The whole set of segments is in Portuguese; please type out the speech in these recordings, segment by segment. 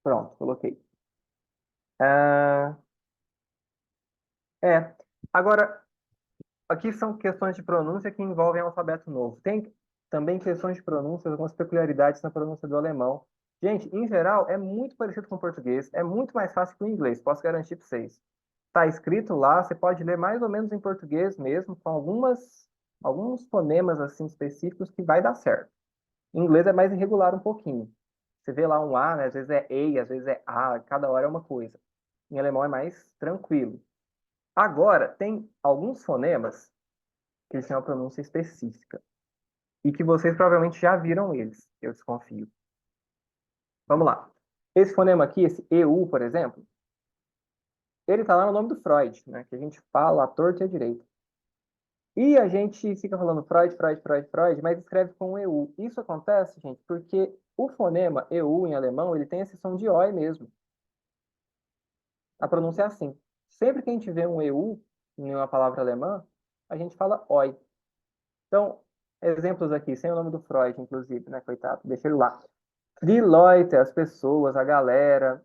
Pronto, coloquei. Ah, é. Agora, aqui são questões de pronúncia que envolvem alfabeto novo. Tem também questões de pronúncia, algumas peculiaridades na pronúncia do alemão. Gente, em geral, é muito parecido com o português, é muito mais fácil que o inglês, posso garantir para vocês. Está escrito lá, você pode ler mais ou menos em português mesmo, com alguns fonemas assim específicos que vai dar certo. Em inglês é mais irregular um pouquinho. Você vê lá um A, né? Às vezes é EI, às vezes é A, cada hora é uma coisa. Em alemão é mais tranquilo. Agora, tem alguns fonemas que eles têm uma pronúncia específica e que vocês provavelmente já viram eles, eu desconfio. Vamos lá. Esse fonema aqui, esse EU, por exemplo, ele está lá no nome do Freud, né? Que a gente fala à torta e à direita. E a gente fica falando Freud, Freud, Freud, Freud, mas escreve com EU. Isso acontece, gente, porque o fonema EU em alemão, ele tem esse som de OI mesmo. A pronúncia é assim. Sempre que a gente vê um EU em uma palavra alemã, a gente fala OI. Então, exemplos aqui, sem o nome do Freud, inclusive, né, coitado, deixa ele lá. Die Leute, as pessoas, a galera,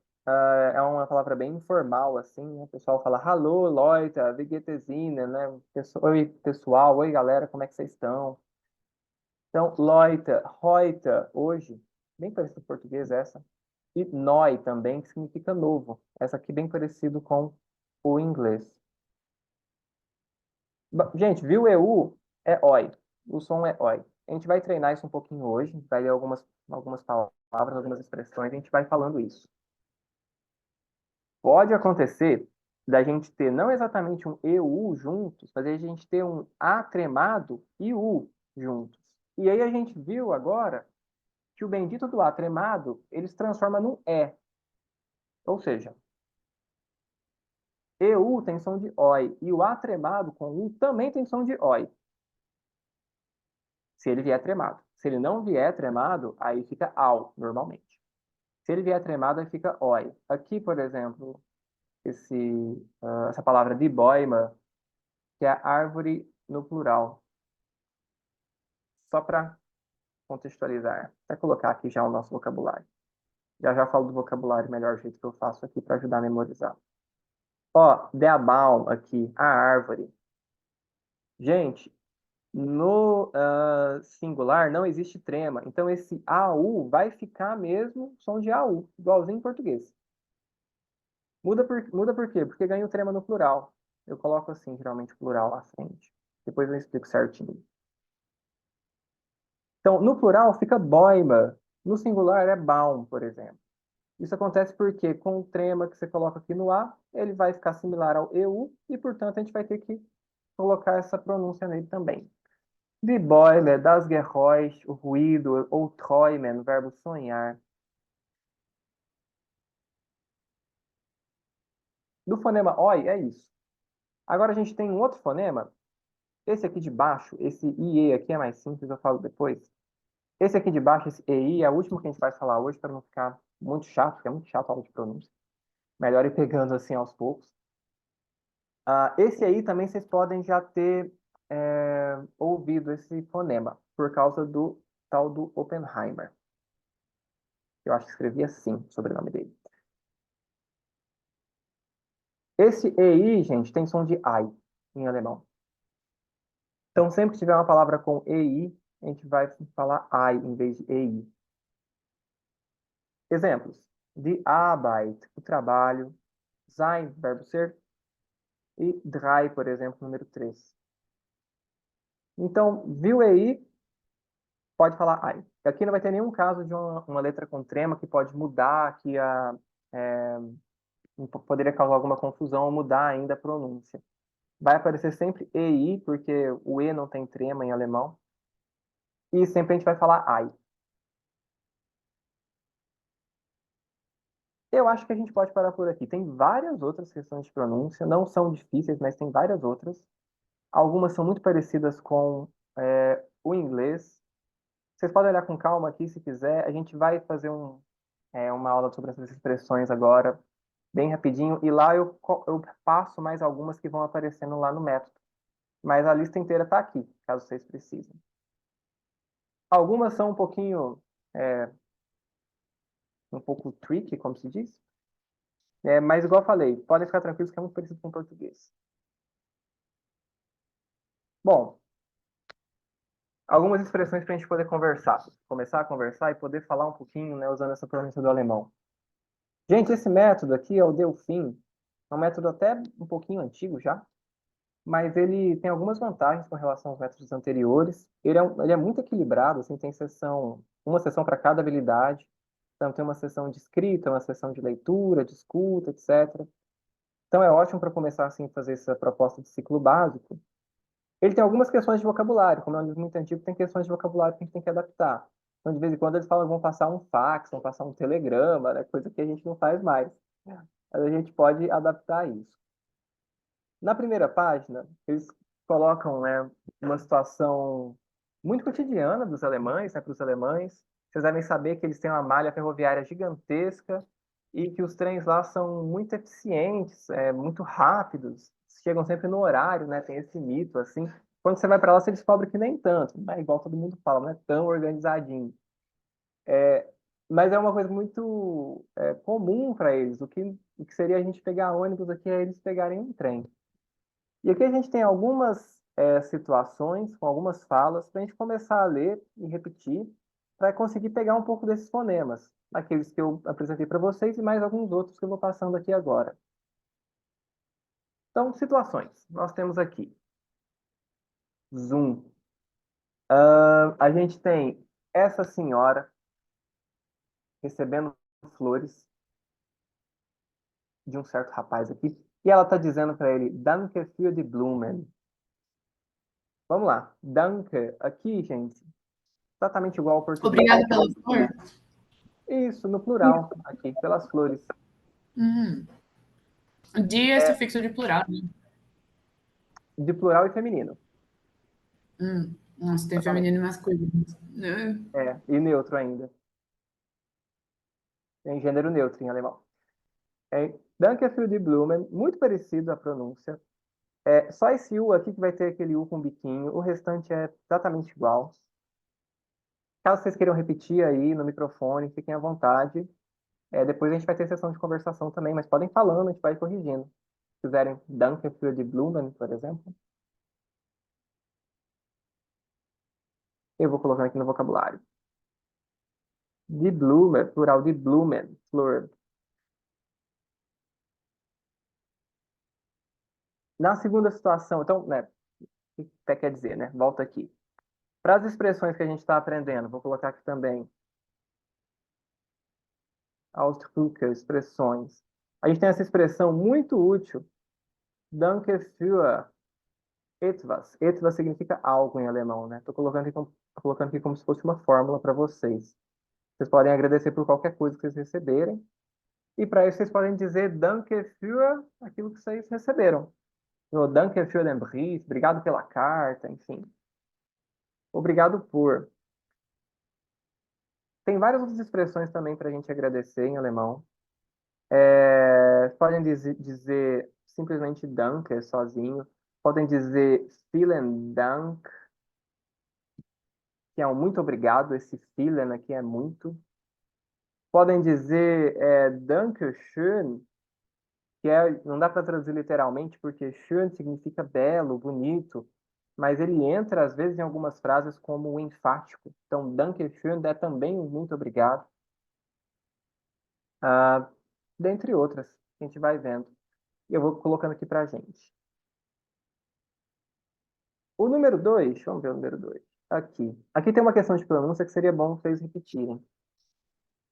é uma palavra bem informal, assim, né? O pessoal fala, Hallo, Leute, wie geht es Ihnen, né? Oi, pessoal, oi, galera, como é que vocês estão? Então, Leute, heute, hoje, bem parecido com o português essa. E neu também, que significa novo. Essa aqui bem parecido com o inglês. Gente, viu EU é oi. O som é oi. A gente vai treinar isso um pouquinho hoje, a gente vai ler algumas palavras, algumas expressões, a gente vai falando isso. Pode acontecer da gente ter não exatamente um EU juntos, mas a gente ter um A tremado e U juntos. E aí a gente viu agora que o bendito do A tremado, ele se transforma num E. Ou seja, EU tem som de OI e o A tremado com U também tem som de OI, se ele vier tremado. Se ele não vier tremado, aí fica AU, normalmente. Se ele vier tremado, aí fica OI. Aqui, por exemplo, essa palavra de boima, que é árvore no plural. Só para contextualizar. Vou colocar aqui já o nosso vocabulário. Já já falo do vocabulário, melhor jeito que eu faço aqui para ajudar a memorizar. Ó, der Baum aqui, a árvore. Gente, no singular não existe trema. Então esse AU vai ficar mesmo som de AU, igualzinho em português. Muda por quê? Porque ganha o trema no plural. Eu coloco assim, geralmente, plural à frente. Depois eu explico certinho. Então, no plural fica boima. No singular é Baum, por exemplo. Isso acontece porque com o trema que você coloca aqui no A, ele vai ficar similar ao EU e, portanto, a gente vai ter que colocar essa pronúncia nele também. Die Bäume, das Geräusch, o ruído, ou träumen, o verbo sonhar. Do fonema OI é isso. Agora a gente tem um outro fonema. Esse aqui de baixo, esse IE aqui é mais simples, eu falo depois. Esse aqui de baixo, esse EI, é o último que a gente vai falar hoje para não ficar muito chato, porque é muito chato a aula de pronúncia. Melhor ir pegando assim aos poucos. Esse aí também vocês podem já ter ouvido esse fonema, por causa do tal do Oppenheimer. Eu acho que escrevia assim, o sobrenome dele. Esse EI, gente, tem som de I em alemão. Então, sempre que tiver uma palavra com EI, a gente vai falar I em vez de EI. Exemplos. Die Arbeit, o trabalho. Sein, verbo ser. E drei, por exemplo, número 3. Então, viu EI, pode falar I. Aqui não vai ter nenhum caso de uma letra com trema que pode mudar, é, poderia causar alguma confusão ou mudar ainda a pronúncia. Vai aparecer sempre EI, porque o E não tem trema em alemão. E sempre a gente vai falar I. Eu acho que a gente pode parar por aqui. Tem várias outras questões de pronúncia, não são difíceis, mas tem várias outras. Algumas são muito parecidas com o inglês. Vocês podem olhar com calma aqui se quiser. A gente vai fazer uma aula sobre essas expressões agora, bem rapidinho, e lá eu passo mais algumas que vão aparecendo lá no método. Mas a lista inteira está aqui, caso vocês precisem. Algumas são um pouquinho pouco tricky, como se diz. Mas, igual eu falei, podem ficar tranquilos que é muito parecido com o português. Bom, algumas expressões para a gente poder conversar. Começar a conversar e poder falar um pouquinho, né, usando essa pronúncia do alemão. Gente, esse método aqui é o Delfim. É um método até um pouquinho antigo já, mas ele tem algumas vantagens com relação aos métodos anteriores. Ele é muito equilibrado, assim, tem uma sessão para cada habilidade. Então, tem uma sessão de escrita, uma sessão de leitura, de escuta, etc. Então, é ótimo para começar, assim, a fazer essa proposta de ciclo básico. Ele tem algumas questões de vocabulário, como é um livro muito antigo, tem questões de vocabulário que a gente tem que adaptar. Então, de vez em quando, eles falam que vão passar um fax, vão passar um telegrama, né? Coisa que a gente não faz mais. Mas a gente pode adaptar isso. Na primeira página, eles colocam, né, uma situação muito cotidiana dos alemães, né, para os alemães. Vocês devem saber que eles têm uma malha ferroviária gigantesca e que os trens lá são muito eficientes, muito rápidos, chegam sempre no horário, né? Tem esse mito, assim. Quando você vai para lá, você descobre que nem tanto, não é igual todo mundo fala, não é tão organizadinho. Mas é uma coisa muito comum para eles. O que seria a gente pegar ônibus aqui é eles pegarem um trem. E aqui a gente tem algumas situações, com algumas falas, para a gente começar a ler e repetir, para conseguir pegar um pouco desses fonemas, aqueles que eu apresentei para vocês e mais alguns outros que eu vou passando aqui agora. Então, situações. Nós temos aqui Zoom. A gente tem essa senhora recebendo flores de um certo rapaz aqui, e ela está dizendo para ele, Danke für die Blumen. Vamos lá. Danke, aqui, gente, exatamente igual ao português. Obrigada pela flor. Isso, no plural, aqui, pelas flores. De é É, sufixo de plural, né? de plural e feminino. Nossa, tem Exatamente. feminino e masculino. E neutro ainda. Tem gênero neutro em alemão. Danke für die Blumen, muito parecido a pronúncia. Só esse U aqui que vai ter aquele U com biquinho, o restante é exatamente igual. Caso vocês queiram repetir aí no microfone, fiquem à vontade. Depois a gente vai ter sessão de conversação também, mas podem falando, a gente vai corrigindo. Se quiserem Danke für die Blumen, por exemplo, eu vou colocando aqui no vocabulário. Die Blumen, plural de Blumen, flor. Na segunda situação, então, né, o que até quer dizer, né? Volta aqui. Para as expressões que a gente está aprendendo, vou colocar aqui também Ausdrücke, expressões. A gente tem essa expressão muito útil, Danke für etwas. Etwas significa algo em alemão, né? Tô colocando aqui como se fosse uma fórmula para vocês. Vocês podem agradecer por qualquer coisa que vocês receberem. E para isso vocês podem dizer Danke für aquilo que vocês receberam. Ou Danke für den Brief, obrigado pela carta, enfim. Obrigado por. Tem várias outras expressões também para a gente agradecer em alemão. Podem dizer simplesmente Danke sozinho. Podem dizer Vielen Dank, que é um muito obrigado. Esse Vielen aqui é muito. Podem dizer Dankeschön, que não dá para traduzir literalmente, porque schön significa belo, bonito, mas ele entra, às vezes, em algumas frases como o enfático. Então, Dankeschön é também um muito obrigado. Ah, dentre outras, a gente vai vendo. E eu vou colocando aqui para a gente. O número 2, vamos ver o número 2. Aqui. Aqui tem uma questão de pronúncia que seria bom vocês repetirem.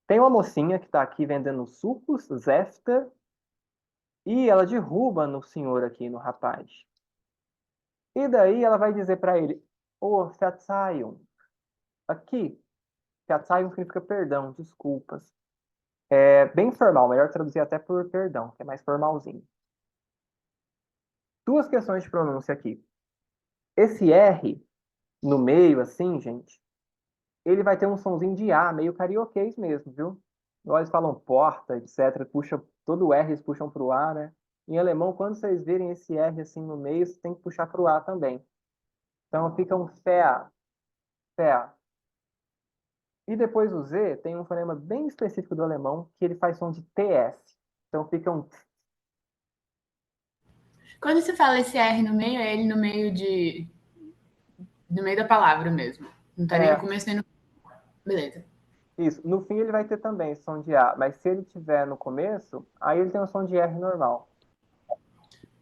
Tem uma mocinha que está aqui vendendo sucos, Zesta, e ela derruba no senhor aqui, no rapaz. E daí ela vai dizer para ele, ô, Verzeihung. Aqui, Verzeihung significa perdão, desculpas. É bem formal, melhor traduzir até por perdão, que é mais formalzinho. Duas questões de pronúncia aqui. Esse R no meio, assim, gente, ele vai ter um sonzinho de A, meio carioquês mesmo, viu? Igual eles falam porta, etc. Puxa, todo o R eles puxam para o A, né? Em alemão, quando vocês virem esse R assim no meio, você tem que puxar para o A também. Então fica um fé, fé. E depois o Z tem um fonema bem específico do alemão, que ele faz som de TS. Então fica um... Quando você fala esse R no meio, é ele no meio da palavra mesmo. Não tá nem no É, começo nem no. Beleza. isso. No fim ele vai ter também som de A, mas se ele tiver no começo, aí ele tem um som de R normal.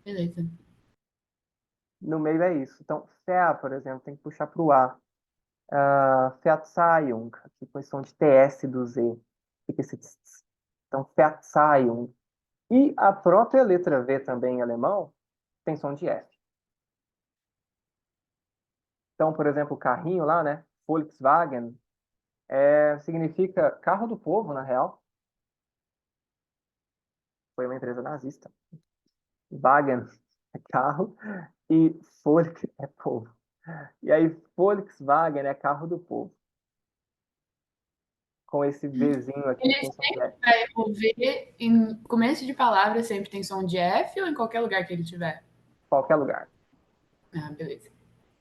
Beleza. No meio é isso. Então, Fea, por exemplo, tem que puxar para o A. Verzeihung, aqui com esse som de TS do Z. Fica esse tss, tss. Então, Verzeihung. E a própria letra V também em alemão tem som de F. Então, por exemplo, o carrinho lá, né? Volkswagen, significa carro do povo, na real. Foi uma empresa nazista. Wagen é carro e Volk é povo. E aí, Volkswagen é carro do povo. Com esse Vzinho aqui, Ele tem som de sempre F. vai ouvir em começo de palavra, sempre tem som de F ou em qualquer lugar que ele tiver? Qualquer lugar. Ah, beleza.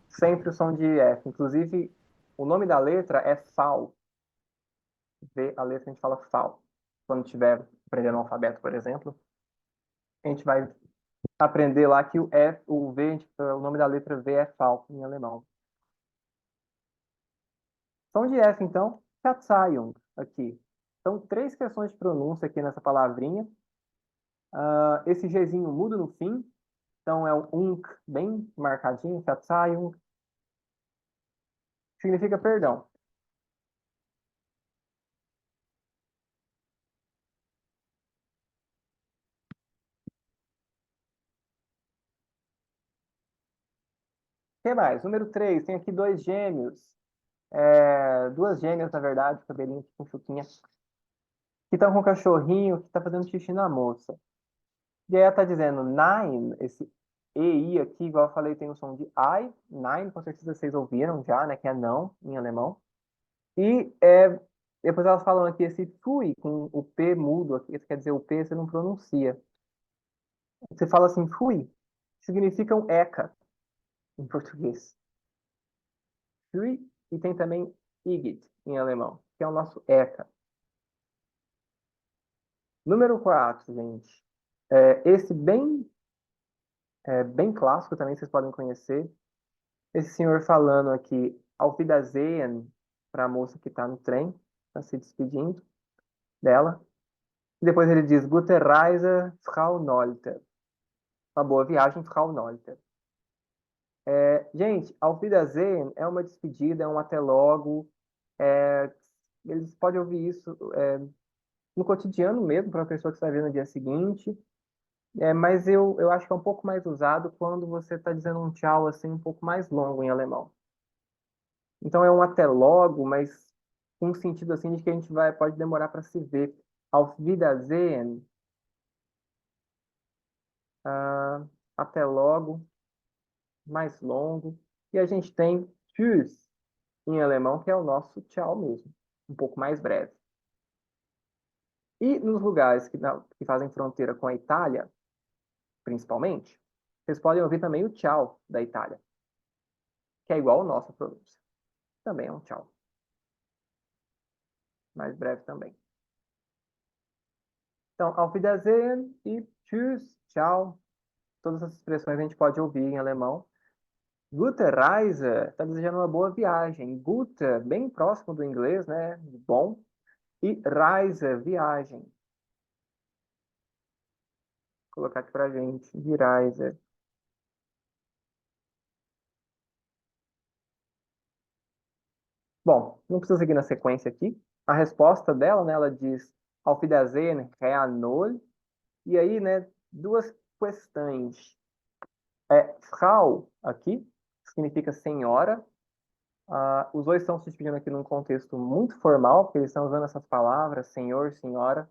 Sempre o som de F. Inclusive, o nome da letra é FAL. V, a letra a gente fala FAL. Quando estiver aprendendo o alfabeto, por exemplo, a gente vai aprender lá que o F, o V, o nome da letra V é FAL em alemão. Som de F, então, Verzeihung, aqui. São três questões de pronúncia aqui nessa palavrinha. Esse Gzinho muda no fim, então é um unk bem marcadinho, Verzeihung, significa perdão. O que mais? Número 3, tem aqui dois gêmeos. Duas gêmeas, na verdade, cabelinho aqui com chuquinha, que estão com um cachorrinho que está fazendo xixi na moça. E aí ela está dizendo nine, esse EI aqui, igual eu falei, tem o som de I, nine, com certeza vocês ouviram já, né, que é não em alemão. E depois elas falam aqui esse fui, com o P mudo, aqui, quer dizer, o P você não pronuncia. Você fala assim, fui, significa um ECA em português. Fui, e tem também IGIT em alemão, que é o nosso ECA. Número 4, gente. Esse bem clássico também, vocês podem conhecer. Esse senhor falando aqui, Auf Wiedersehen, para a moça que está no trem, está se despedindo dela. E depois ele diz, Gute Reise, Frau Nolte. Uma boa viagem, Frau Nolte. Gente, Auf Wiedersehen é uma despedida, é um até logo. Eles podem ouvir isso no cotidiano mesmo, para a pessoa que está vendo no dia seguinte. Mas eu acho que é um pouco mais usado quando você está dizendo um tchau assim um pouco mais longo em alemão. Então é um até logo, mas com um sentido assim de que a gente pode demorar para se ver. Auf Wiedersehen, ah, até logo, mais longo. E a gente tem Tschüss em alemão, que é o nosso tchau mesmo, um pouco mais breve. E nos lugares que fazem fronteira com a Itália, principalmente, vocês podem ouvir também o tchau da Itália, que é igual ao nosso pronúncia. Também é um tchau, mais breve também. Então, Auf Wiedersehen e Tschüss, tchau. Todas essas expressões a gente pode ouvir em alemão. Gute Reise está desejando uma boa viagem. Gute, bem próximo do inglês, né? De bom. E Reise, viagem. Vou colocar aqui pra gente. De Reise. Bom, não precisa seguir na sequência aqui. A resposta dela, né? Ela diz Auf Wiedersehen, Herr Noll. E aí, né? Duas questões. Frau, aqui, significa senhora. Os dois estão se despedindo aqui num contexto muito formal, porque eles estão usando essas palavras, senhor, senhora,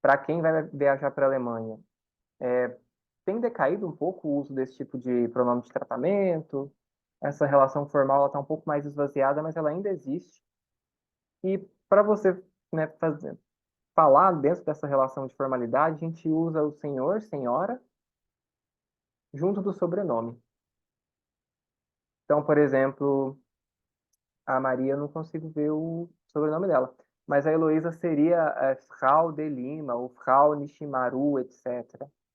para quem vai viajar para a Alemanha. Tem decaído um pouco o uso desse tipo de pronome de tratamento, essa relação formal está um pouco mais esvaziada, mas ela ainda existe. E para você, né, falar dentro dessa relação de formalidade, a gente usa o senhor, senhora, junto do sobrenome. Então, por exemplo, a Maria, eu não consigo ver o sobrenome dela. Mas a Heloísa seria Frau de Lima, ou Frau Nishimaru, etc.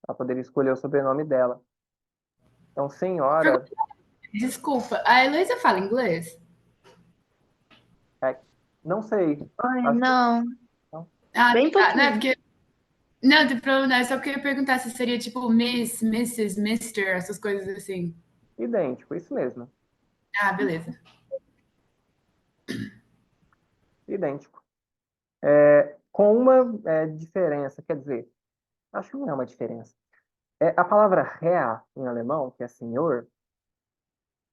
Ela poderia escolher o sobrenome dela. Então, senhora, Desculpa, a Heloísa fala inglês? é, não sei. Ai, Acho que não. não. Ah, Bem tá. Não, é pouquinho. porque. Não, não tem problema, não. É só porque eu ia perguntar se seria tipo Miss, Mrs, Mister, essas coisas assim. Idêntico, isso mesmo. Ah, beleza. Idêntico. Com uma diferença, quer dizer, acho que não é uma diferença. A palavra Herr, em alemão, que é senhor,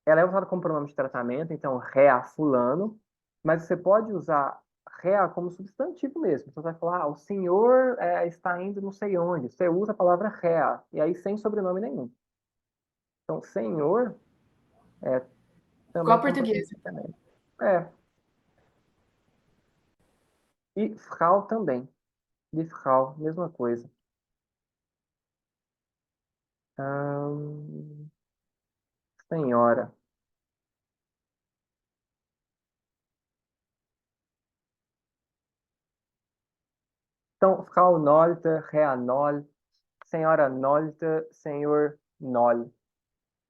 ela é usada como pronome de tratamento, então Herr fulano, mas você pode usar Herr como substantivo mesmo. Então você vai falar, o senhor está indo não sei onde. Você usa a palavra Herr, e aí sem sobrenome nenhum. Então, senhor também Igual como pronome português, de então. tratamento. É, e Frau também. De Frau, mesma coisa. Ahn, senhora. Então, Frau Nolte, Herr Noll, senhora Nolte, senhor Noll.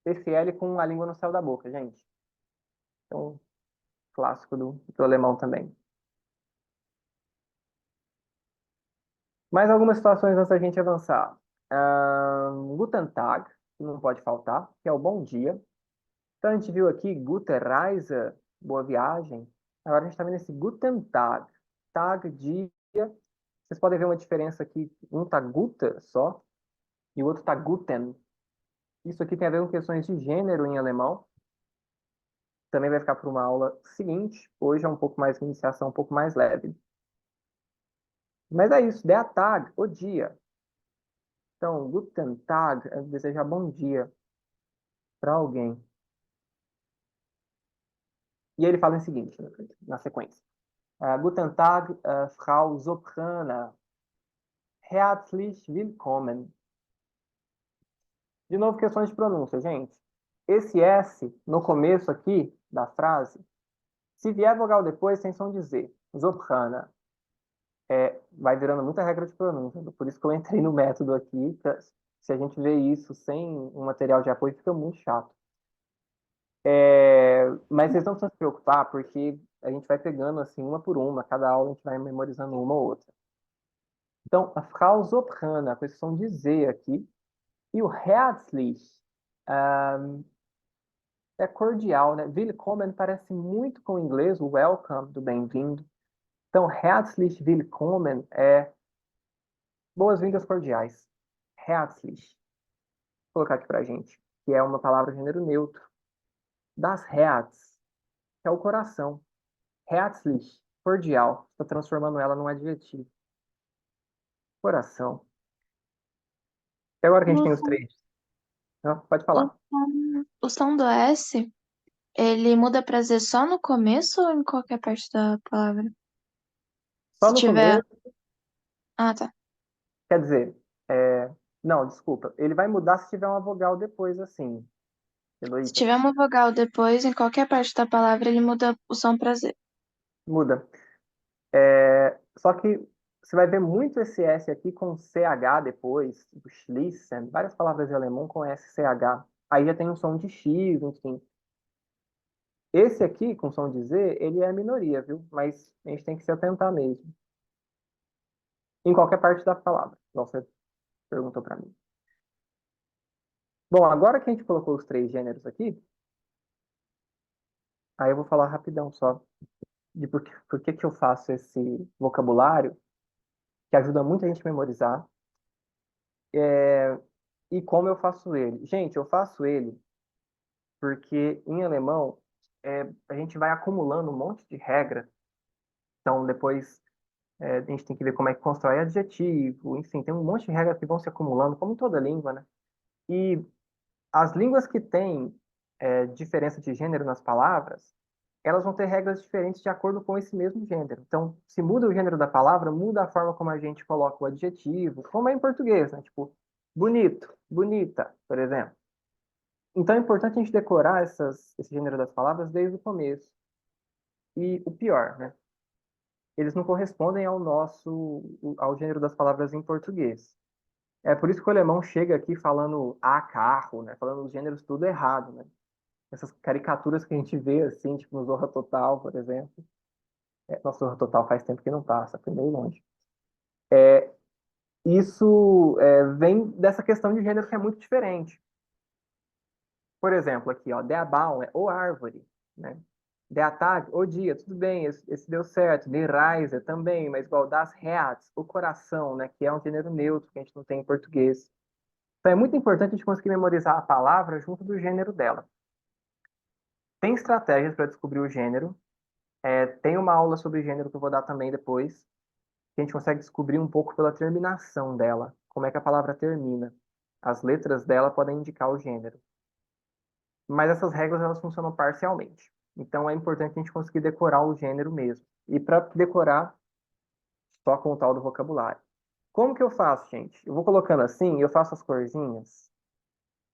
Esse L com a língua no céu da boca, gente. Então, clássico do alemão também. Mais algumas situações antes da gente avançar. Guten Tag, que não pode faltar, que é o bom dia. Então, a gente viu aqui Gute Reise, boa viagem. Agora a gente está vendo esse Guten Tag. Tag, dia. Vocês podem ver uma diferença aqui. Um tá Gute só e o outro tá Guten. Isso aqui tem a ver com questões de gênero em alemão. Também vai ficar para uma aula seguinte. Hoje é um pouco mais iniciação, um pouco mais leve. Mas é isso, der Tag, o dia. Então, Guten Tag é desejar bom dia para alguém. E ele fala o seguinte, na sequência. Guten Tag, Frau Soprana. Herzlich willkommen. De novo, questões de pronúncia, gente. Esse S no começo aqui da frase, se vier vogal depois, tem som de Z. Soprana. Vai virando muita regra de pronúncia. Por isso que eu entrei no método aqui. Se a gente vê isso sem um material de apoio, fica muito chato. Mas vocês não precisam se preocupar, porque a gente vai pegando assim uma por uma. Cada aula a gente vai memorizando uma ou outra. Então, a Frau Soprana, com esse som de Z aqui. E o herzlich é cordial, né? Willkommen parece muito com o inglês, o welcome, do bem-vindo. Então, herzlich willkommen é boas-vindas cordiais. Herzlich. Vou colocar aqui pra gente, que é uma palavra de gênero neutro. Das Herz, que é o coração. Herzlich, cordial. Estou transformando ela num adjetivo. Coração. E agora que a gente O tem os som, três. Não, pode o falar. o som do S, ele muda pra Z só no começo ou em qualquer parte da palavra? Só Se no tiver. começo, Ah, tá. quer dizer, não, desculpa. Ele vai mudar se tiver uma vogal depois, assim. Se Heloísa. tiver uma vogal depois, em qualquer parte da palavra, ele muda o som pra Z. Muda. Só que você vai ver muito esse S aqui com CH depois, tipo Schließen, várias palavras de alemão com SCH. Aí já tem um som de X, enfim. Esse aqui, com som de Z, ele é a minoria, viu? Mas a gente tem que se atentar mesmo. Em qualquer parte da palavra, igual você perguntou para mim. Bom, agora que a gente colocou os três gêneros aqui, aí eu vou falar rapidão só de por que que eu faço esse vocabulário, que ajuda muito a gente a memorizar, e como eu faço ele. Gente, eu faço ele porque em alemão a gente vai acumulando um monte de regra. Então, depois a gente tem que ver como é que constrói adjetivo, enfim, tem um monte de regras que vão se acumulando, como em toda língua, né? E as línguas que têm diferença de gênero nas palavras, elas vão ter regras diferentes de acordo com esse mesmo gênero. Então, se muda o gênero da palavra, muda a forma como a gente coloca o adjetivo, como é em português, né? Tipo, bonito, bonita, por exemplo. Então é importante a gente decorar esse gênero das palavras desde o começo. E o pior, né? eles não correspondem ao gênero das palavras em português. É por isso que o alemão chega aqui falando a carro, né? Falando os gêneros tudo errado, né? Essas caricaturas que a gente vê, assim, tipo no Zorra Total, por exemplo. Nossa, Zorra Total faz tempo que não passa, foi meio longe. Isso vem dessa questão de gênero que é muito diferente. Por exemplo, aqui, ó, der Baum é o árvore, né? Der Tag, o dia, tudo bem, esse deu certo. Der Reise também, mas igual das Herz, o coração, né? Que é um gênero neutro que a gente não tem em português. Então é muito importante a gente conseguir memorizar a palavra junto do gênero dela. Tem estratégias para descobrir o gênero. Tem uma aula sobre gênero que eu vou dar também depois, que a gente consegue descobrir um pouco pela terminação dela, como é que a palavra termina. As letras dela podem indicar o gênero. Mas essas regras elas funcionam parcialmente. Então é importante a gente conseguir decorar o gênero mesmo. E para decorar, só com o tal do vocabulário. Como que eu faço, gente? Eu vou colocando assim, eu faço as corzinhas,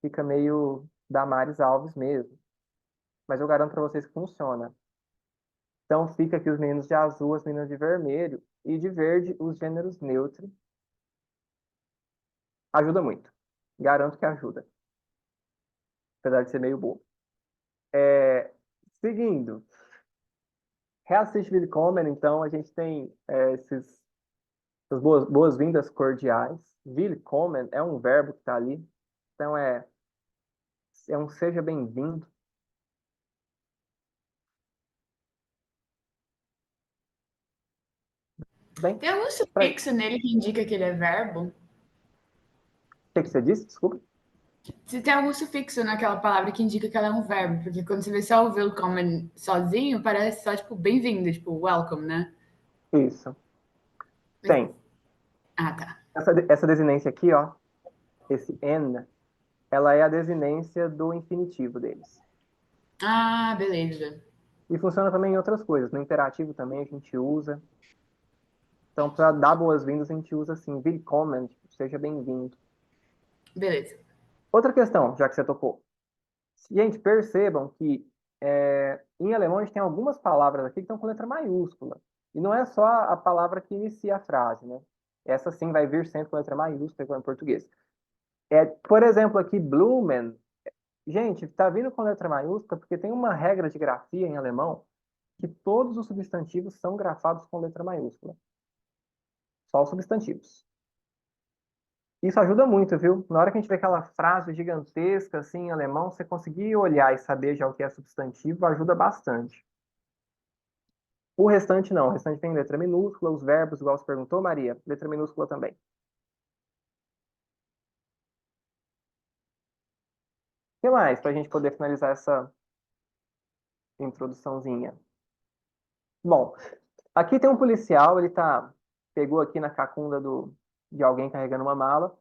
fica meio Damares Alves mesmo. Mas eu garanto para vocês que funciona. Então fica aqui os meninos de azul, as meninas de vermelho, e de verde os gêneros neutros. Ajuda muito. Garanto que ajuda. Apesar de ser meio bobo. Seguindo. Herzlich willkommen, então a gente tem essas boas-vindas cordiais. Willkommen é um verbo que está ali. Então é um seja bem-vindo. Bem, Tem algum o sufixo nele que indica que ele é verbo? que você disse? Desculpa. Se tem algum sufixo naquela palavra que indica que ela é um verbo, porque quando você vê só o willkommen sozinho, parece só, tipo, bem-vindo, tipo, welcome, né? Isso. Mas- Tem. Ah, tá. Essa desinência aqui, ó, esse N, ela é a desinência do infinitivo deles. Ah, beleza. E funciona também em outras coisas. No imperativo também a gente usa. Então, para dar boas-vindas, a gente usa assim, willkommen, tipo, seja bem-vindo. Beleza. Outra questão, já que você tocou. Gente, percebam que em alemão a gente tem algumas palavras aqui que estão com letra maiúscula. E não é só a palavra que inicia a frase, né? Essa sim vai vir sempre com letra maiúscula, igual em português. Por exemplo, aqui, Blumen. Gente, tá vindo com letra maiúscula porque tem uma regra de grafia em alemão que todos os substantivos são grafados com letra maiúscula. Só os substantivos. Isso ajuda muito, viu? Na hora que a gente vê aquela frase gigantesca assim em alemão, você conseguir olhar e saber já o que é substantivo ajuda bastante. O restante não. O restante tem letra minúscula, os verbos, igual você perguntou, Maria, letra minúscula também. O que mais para a gente poder finalizar essa introduçãozinha? Bom, aqui tem um policial, pegou aqui na cacunda de alguém carregando uma mala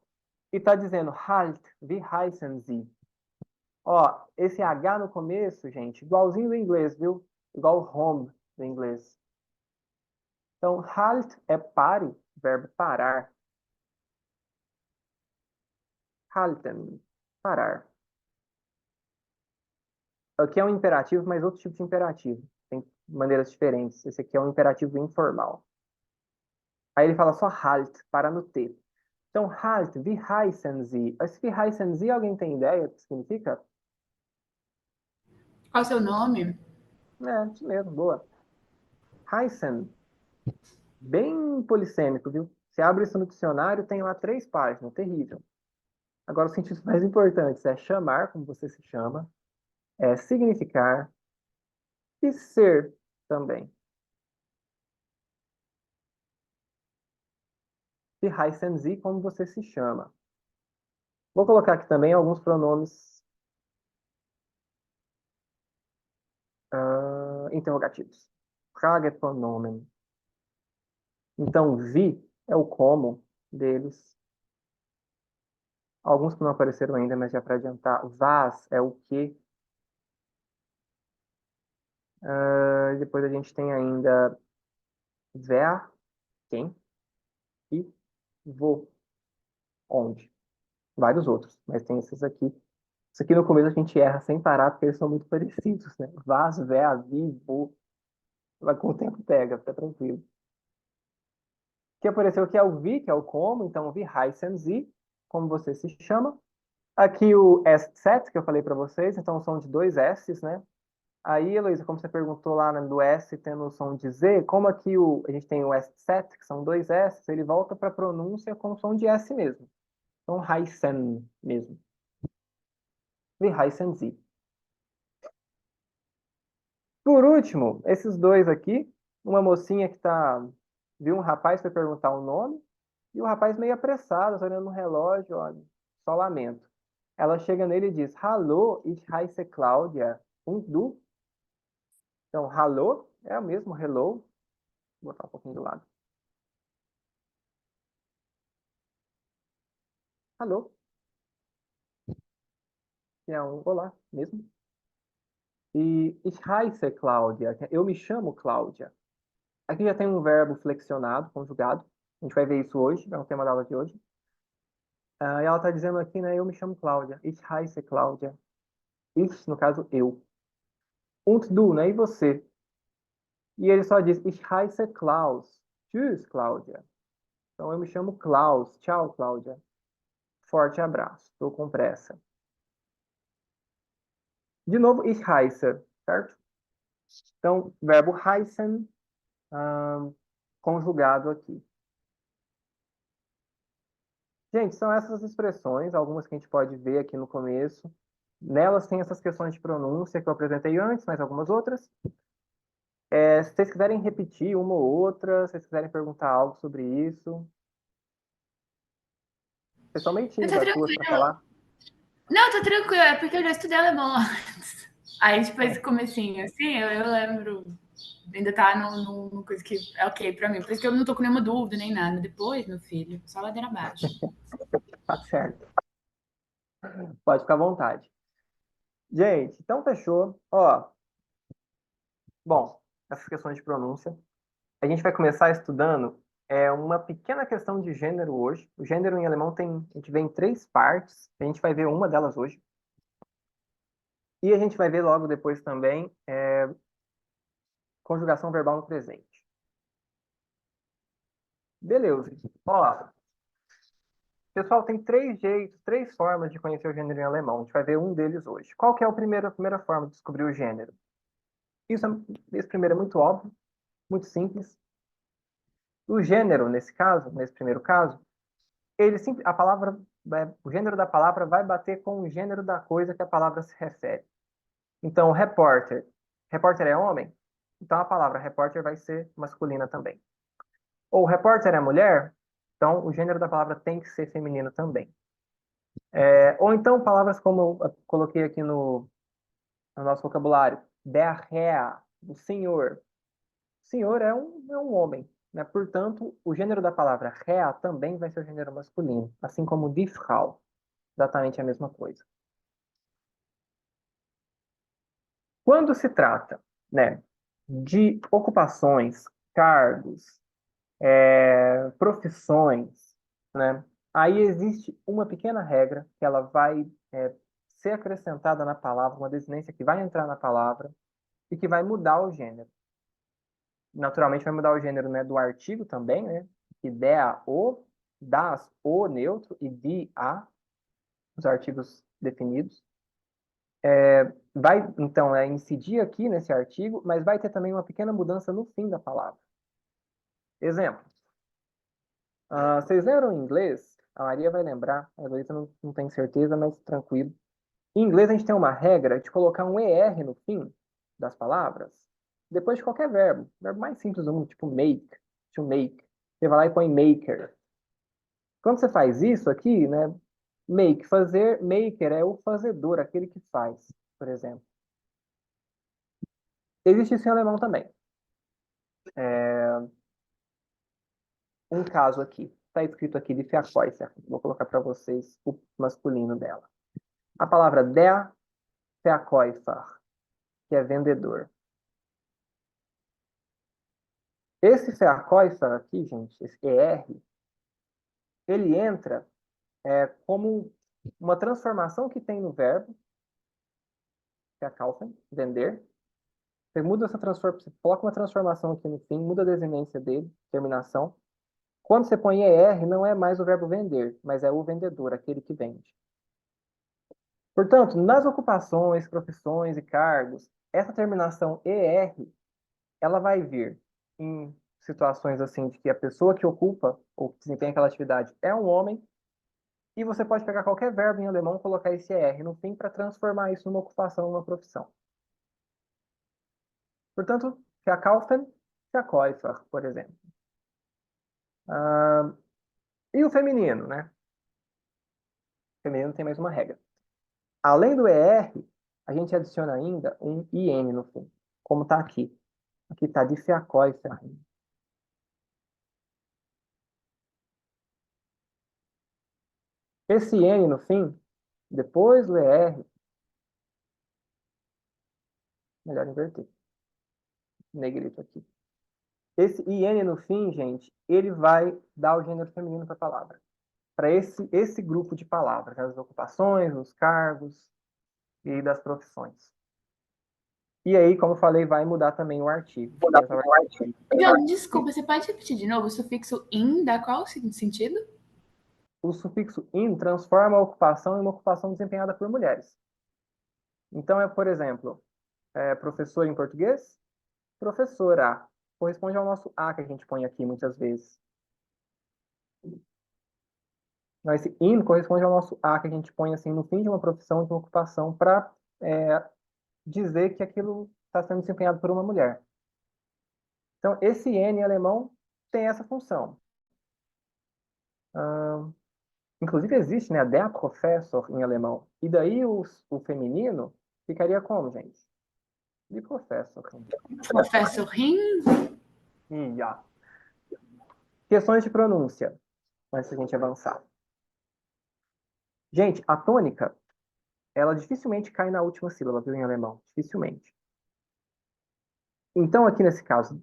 e tá dizendo Halt, wie heißen Sie? Ó, esse H no começo, gente, igualzinho do inglês, viu? Igual home do inglês. Então, halt é pare, verbo parar. Halten, parar. Aqui é um imperativo, mas outro tipo de imperativo. Tem maneiras diferentes. Esse aqui é um imperativo informal. Aí ele fala só halt, para no T. Então, halt, wie heißen Sie? Esse wie heißen Sie, alguém tem ideia do que significa? Qual o seu nome? Isso mesmo, boa. Heißen, bem polissêmico, viu? Você abre isso no dicionário, tem lá 3 páginas, terrível. Agora, os sentidos mais importantes é chamar, como você se chama, é significar e ser também. Wie heißen Sie, como você se chama. Vou colocar aqui também alguns pronomes interrogativos. Fragepronomen. Então, vi é o como deles. Alguns que não apareceram ainda, mas já para adiantar. Was é o que. Depois a gente tem ainda wer, quem, e wo, onde. Vários outros, mas tem esses aqui. Isso aqui no começo a gente erra sem parar, porque eles são muito parecidos, né? Was, wer, wie, wo. Mas com o tempo pega, fica tranquilo. que apareceu aqui é o wie, que é o como, então wie heißen Sie, como você se chama. Aqui o SZ, que eu falei para vocês, então são de dois S's, né? Aí, Heloísa, como você perguntou lá né, do S tendo o som de Z, como aqui a gente tem o SZ, que são dois S's, ele volta para a pronúncia com o som de S mesmo. Então, heißen mesmo. Wie heißen Sie. Por último, esses dois aqui, uma mocinha que viu um rapaz foi perguntar o nome, e o rapaz meio apressado, olhando no relógio, olha, só lamento. Ela chega nele e diz, Hallo, ich heiße Claudia. Und du? Então, hallo é o mesmo hello. Vou botar um pouquinho do lado. Hallo, que é um olá mesmo. E ich heiße Claudia, que é eu me chamo Cláudia. Aqui já tem um verbo flexionado, conjugado. A gente vai ver isso hoje, é um tema da aula de hoje. E ela está dizendo aqui, né? Eu me chamo Cláudia. Ich heiße Cláudia. Ich, no caso, eu. Und du, né? E você? E ele só diz, ich heiße Klaus. Tschüss, Cláudia. Então, eu me chamo Klaus. Tchau, Cláudia. Forte abraço. Estou com pressa. De novo, ich heiße, certo? Então, verbo heißen, conjugado aqui. Gente, são essas expressões, algumas que a gente pode ver aqui no começo. Nelas tem essas questões de pronúncia que eu apresentei antes, mas algumas outras. Se vocês quiserem repetir uma ou outra, se vocês quiserem perguntar algo sobre isso. Vocês são meio Eu tô tímidas, as duas, para tranquila. falar. Não, tô tranquila, é porque eu já estudei alemão antes. Aí, tipo, esse comecinho, assim, eu lembro. Ainda tá numa coisa que é ok pra mim. Por isso que eu não tô com nenhuma dúvida nem nada. Depois, meu filho, só ladeira abaixo. Tá certo. Pode ficar à vontade. Gente, então fechou. Ó, bom, essas questões de pronúncia. A gente vai começar estudando uma pequena questão de gênero hoje. O gênero em alemão a gente vê em três partes. A gente vai ver uma delas hoje. E a gente vai ver logo depois também conjugação verbal no presente. Beleza. Ó, pessoal, tem três jeitos, três formas de conhecer o gênero em alemão. A gente vai ver um deles hoje. Qual que é a primeira forma de descobrir o gênero? Esse primeiro é muito óbvio, muito simples. O gênero, nesse caso, nesse primeiro caso, a palavra, o gênero da palavra vai bater com o gênero da coisa que a palavra se refere. Então, repórter. Repórter é homem? Então, a palavra repórter vai ser masculina também. Ou repórter é mulher? Então, o gênero da palavra tem que ser feminino também. Ou então, palavras como eu coloquei aqui no nosso vocabulário. Der Herr, o senhor. O senhor é um homem, né? Portanto, o gênero da palavra Herr também vai ser o gênero masculino, assim como die Frau. Exatamente a mesma coisa. Quando se trata, né, de ocupações, cargos, profissões, né, aí existe uma pequena regra que ela vai ser acrescentada na palavra, uma desinência que vai entrar na palavra e que vai mudar o gênero. Naturalmente vai mudar o gênero, né, do artigo também, né, que der o, das o neutro e de a, os artigos definidos. Vai, então, incidir aqui nesse artigo, mas vai ter também uma pequena mudança no fim da palavra. Exemplo. Vocês leram em inglês? A Maria vai lembrar, a Luísa não tem certeza, mas tranquilo. Em inglês a gente tem uma regra de colocar um ER no fim das palavras, depois de qualquer verbo. Verbo mais simples do mundo, tipo make, to make. Você vai lá e põe maker. Quando você faz isso aqui, né? Make, fazer, maker é o fazedor, aquele que faz, por exemplo. Existe isso em alemão também. Um caso aqui. Está escrito aqui de Verkäufer. Vou colocar para vocês o masculino dela. A palavra der Verkäufer, que é vendedor. Esse Verkäufer aqui, gente, esse ER, ele entra como uma transformação que tem no verbo, Verkaufen, vender. Você muda essa transformação, você coloca uma transformação aqui no fim, muda a desinência dele, terminação, Quando você põe ER, não é mais o verbo vender, mas é o vendedor, aquele que vende. Portanto, nas ocupações, profissões e cargos, essa terminação ER, ela vai vir em situações assim de que a pessoa que ocupa ou que desempenha aquela atividade é um homem, e você pode pegar qualquer verbo em alemão e colocar esse ER no fim para transformar isso numa ocupação, numa profissão. Portanto, verkaufen, Verkäufer, por exemplo. E o feminino, né? O feminino tem mais uma regra. Além do ER, a gente adiciona ainda um IN no fim, como está aqui. Aqui está de Verkäufer. Esse N no fim, depois do ER, melhor inverter. Negrito aqui. Esse IN no fim, gente, ele vai dar o gênero feminino para a palavra. Para esse grupo de palavras, as ocupações, os cargos e das profissões. E aí, como falei, vai mudar também o artigo. John, desculpa, você pode repetir de novo? O sufixo in dá qual sentido? O sufixo in transforma a ocupação em uma ocupação desempenhada por mulheres. Então, por exemplo, professor em português, professora. Corresponde ao nosso A que a gente põe aqui muitas vezes. Então, esse in corresponde ao nosso A que a gente põe assim no fim de uma profissão, de uma ocupação, para dizer que aquilo está sendo desempenhado por uma mulher. Então, esse N em alemão tem essa função. Inclusive existe, né, der Professor em alemão. E daí o feminino ficaria como, gente? De Professor. Professorin? Ja. Questões de pronúncia, antes da gente avançar. Gente, a tônica, ela dificilmente cai na última sílaba, viu, em alemão? Dificilmente. Então, aqui nesse caso,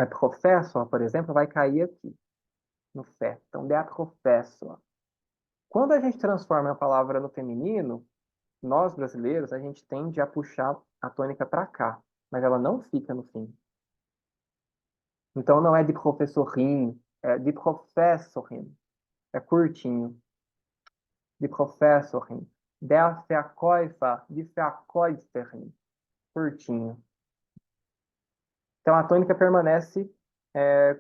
Professor, por exemplo, vai cair aqui, no fé. Então, der Professor. Quando a gente transforma a palavra no feminino, nós brasileiros, a gente tende a puxar a tônica para cá, mas ela não fica no fim. Então não é de professorin, é de professorin. É curtinho. De professorin. Der Verkäufer, de Verkäuferin. Curtinho. Então a tônica permanece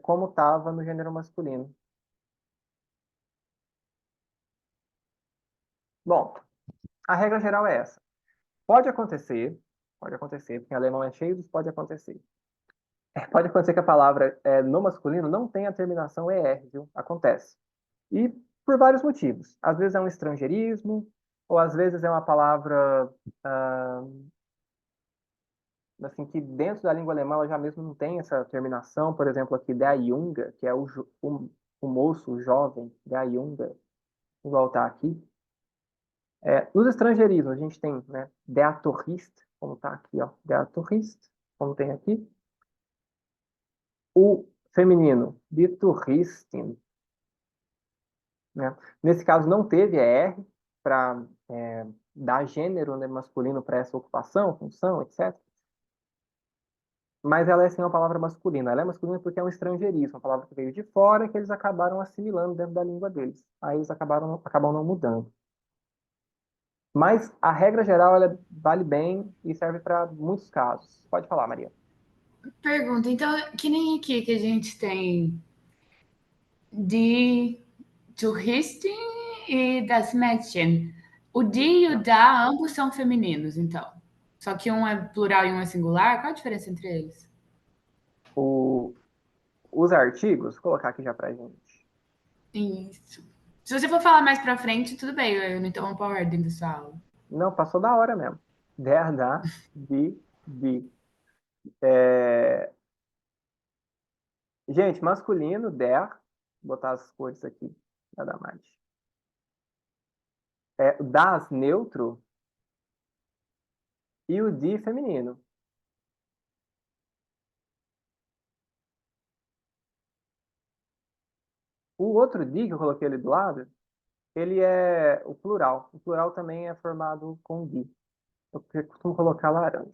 como estava no gênero masculino. Bom, a regra geral é essa. Pode acontecer, porque em alemão é cheio dos pode acontecer. Pode acontecer que a palavra no masculino não tenha a terminação ER, viu? Acontece. E por vários motivos. Às vezes é um estrangeirismo, ou às vezes é uma palavra assim, que dentro da língua alemã ela já mesmo não tem essa terminação. Por exemplo, aqui der Junge, que é o moço, o jovem, der Junge, igual está aqui. Nos estrangeirismos, a gente tem, né, der Tourist, como está aqui, ó, der Tourist, como tem aqui. O feminino, die Touristin, né? Nesse caso, não teve ER para dar gênero, né, masculino para essa ocupação, função, etc. Mas ela é sim uma palavra masculina. Ela é masculina porque é um estrangeirismo, uma palavra que veio de fora que eles acabaram assimilando dentro da língua deles. Aí eles acabam não mudando. Mas a regra geral ela vale bem e serve para muitos casos. Pode falar, Maria. Pergunta, então, que nem aqui que a gente tem de Touristin e das Mädchen. O die e o da, ambos são femininos, então. Só que um é plural e um é singular. Qual a diferença entre eles? Os artigos, vou colocar aqui já pra gente. Isso. Se você for falar mais pra frente, tudo bem, eu não interrompo a ordem da sua aula. Não, passou da hora mesmo. Der, da, die. É, Gente, masculino, der. Vou botar as cores aqui, nada mais. Das, neutro. E o die, feminino. O outro die que eu coloquei ali do lado, ele é o plural. O plural também é formado com die. Eu costumo colocar laranja.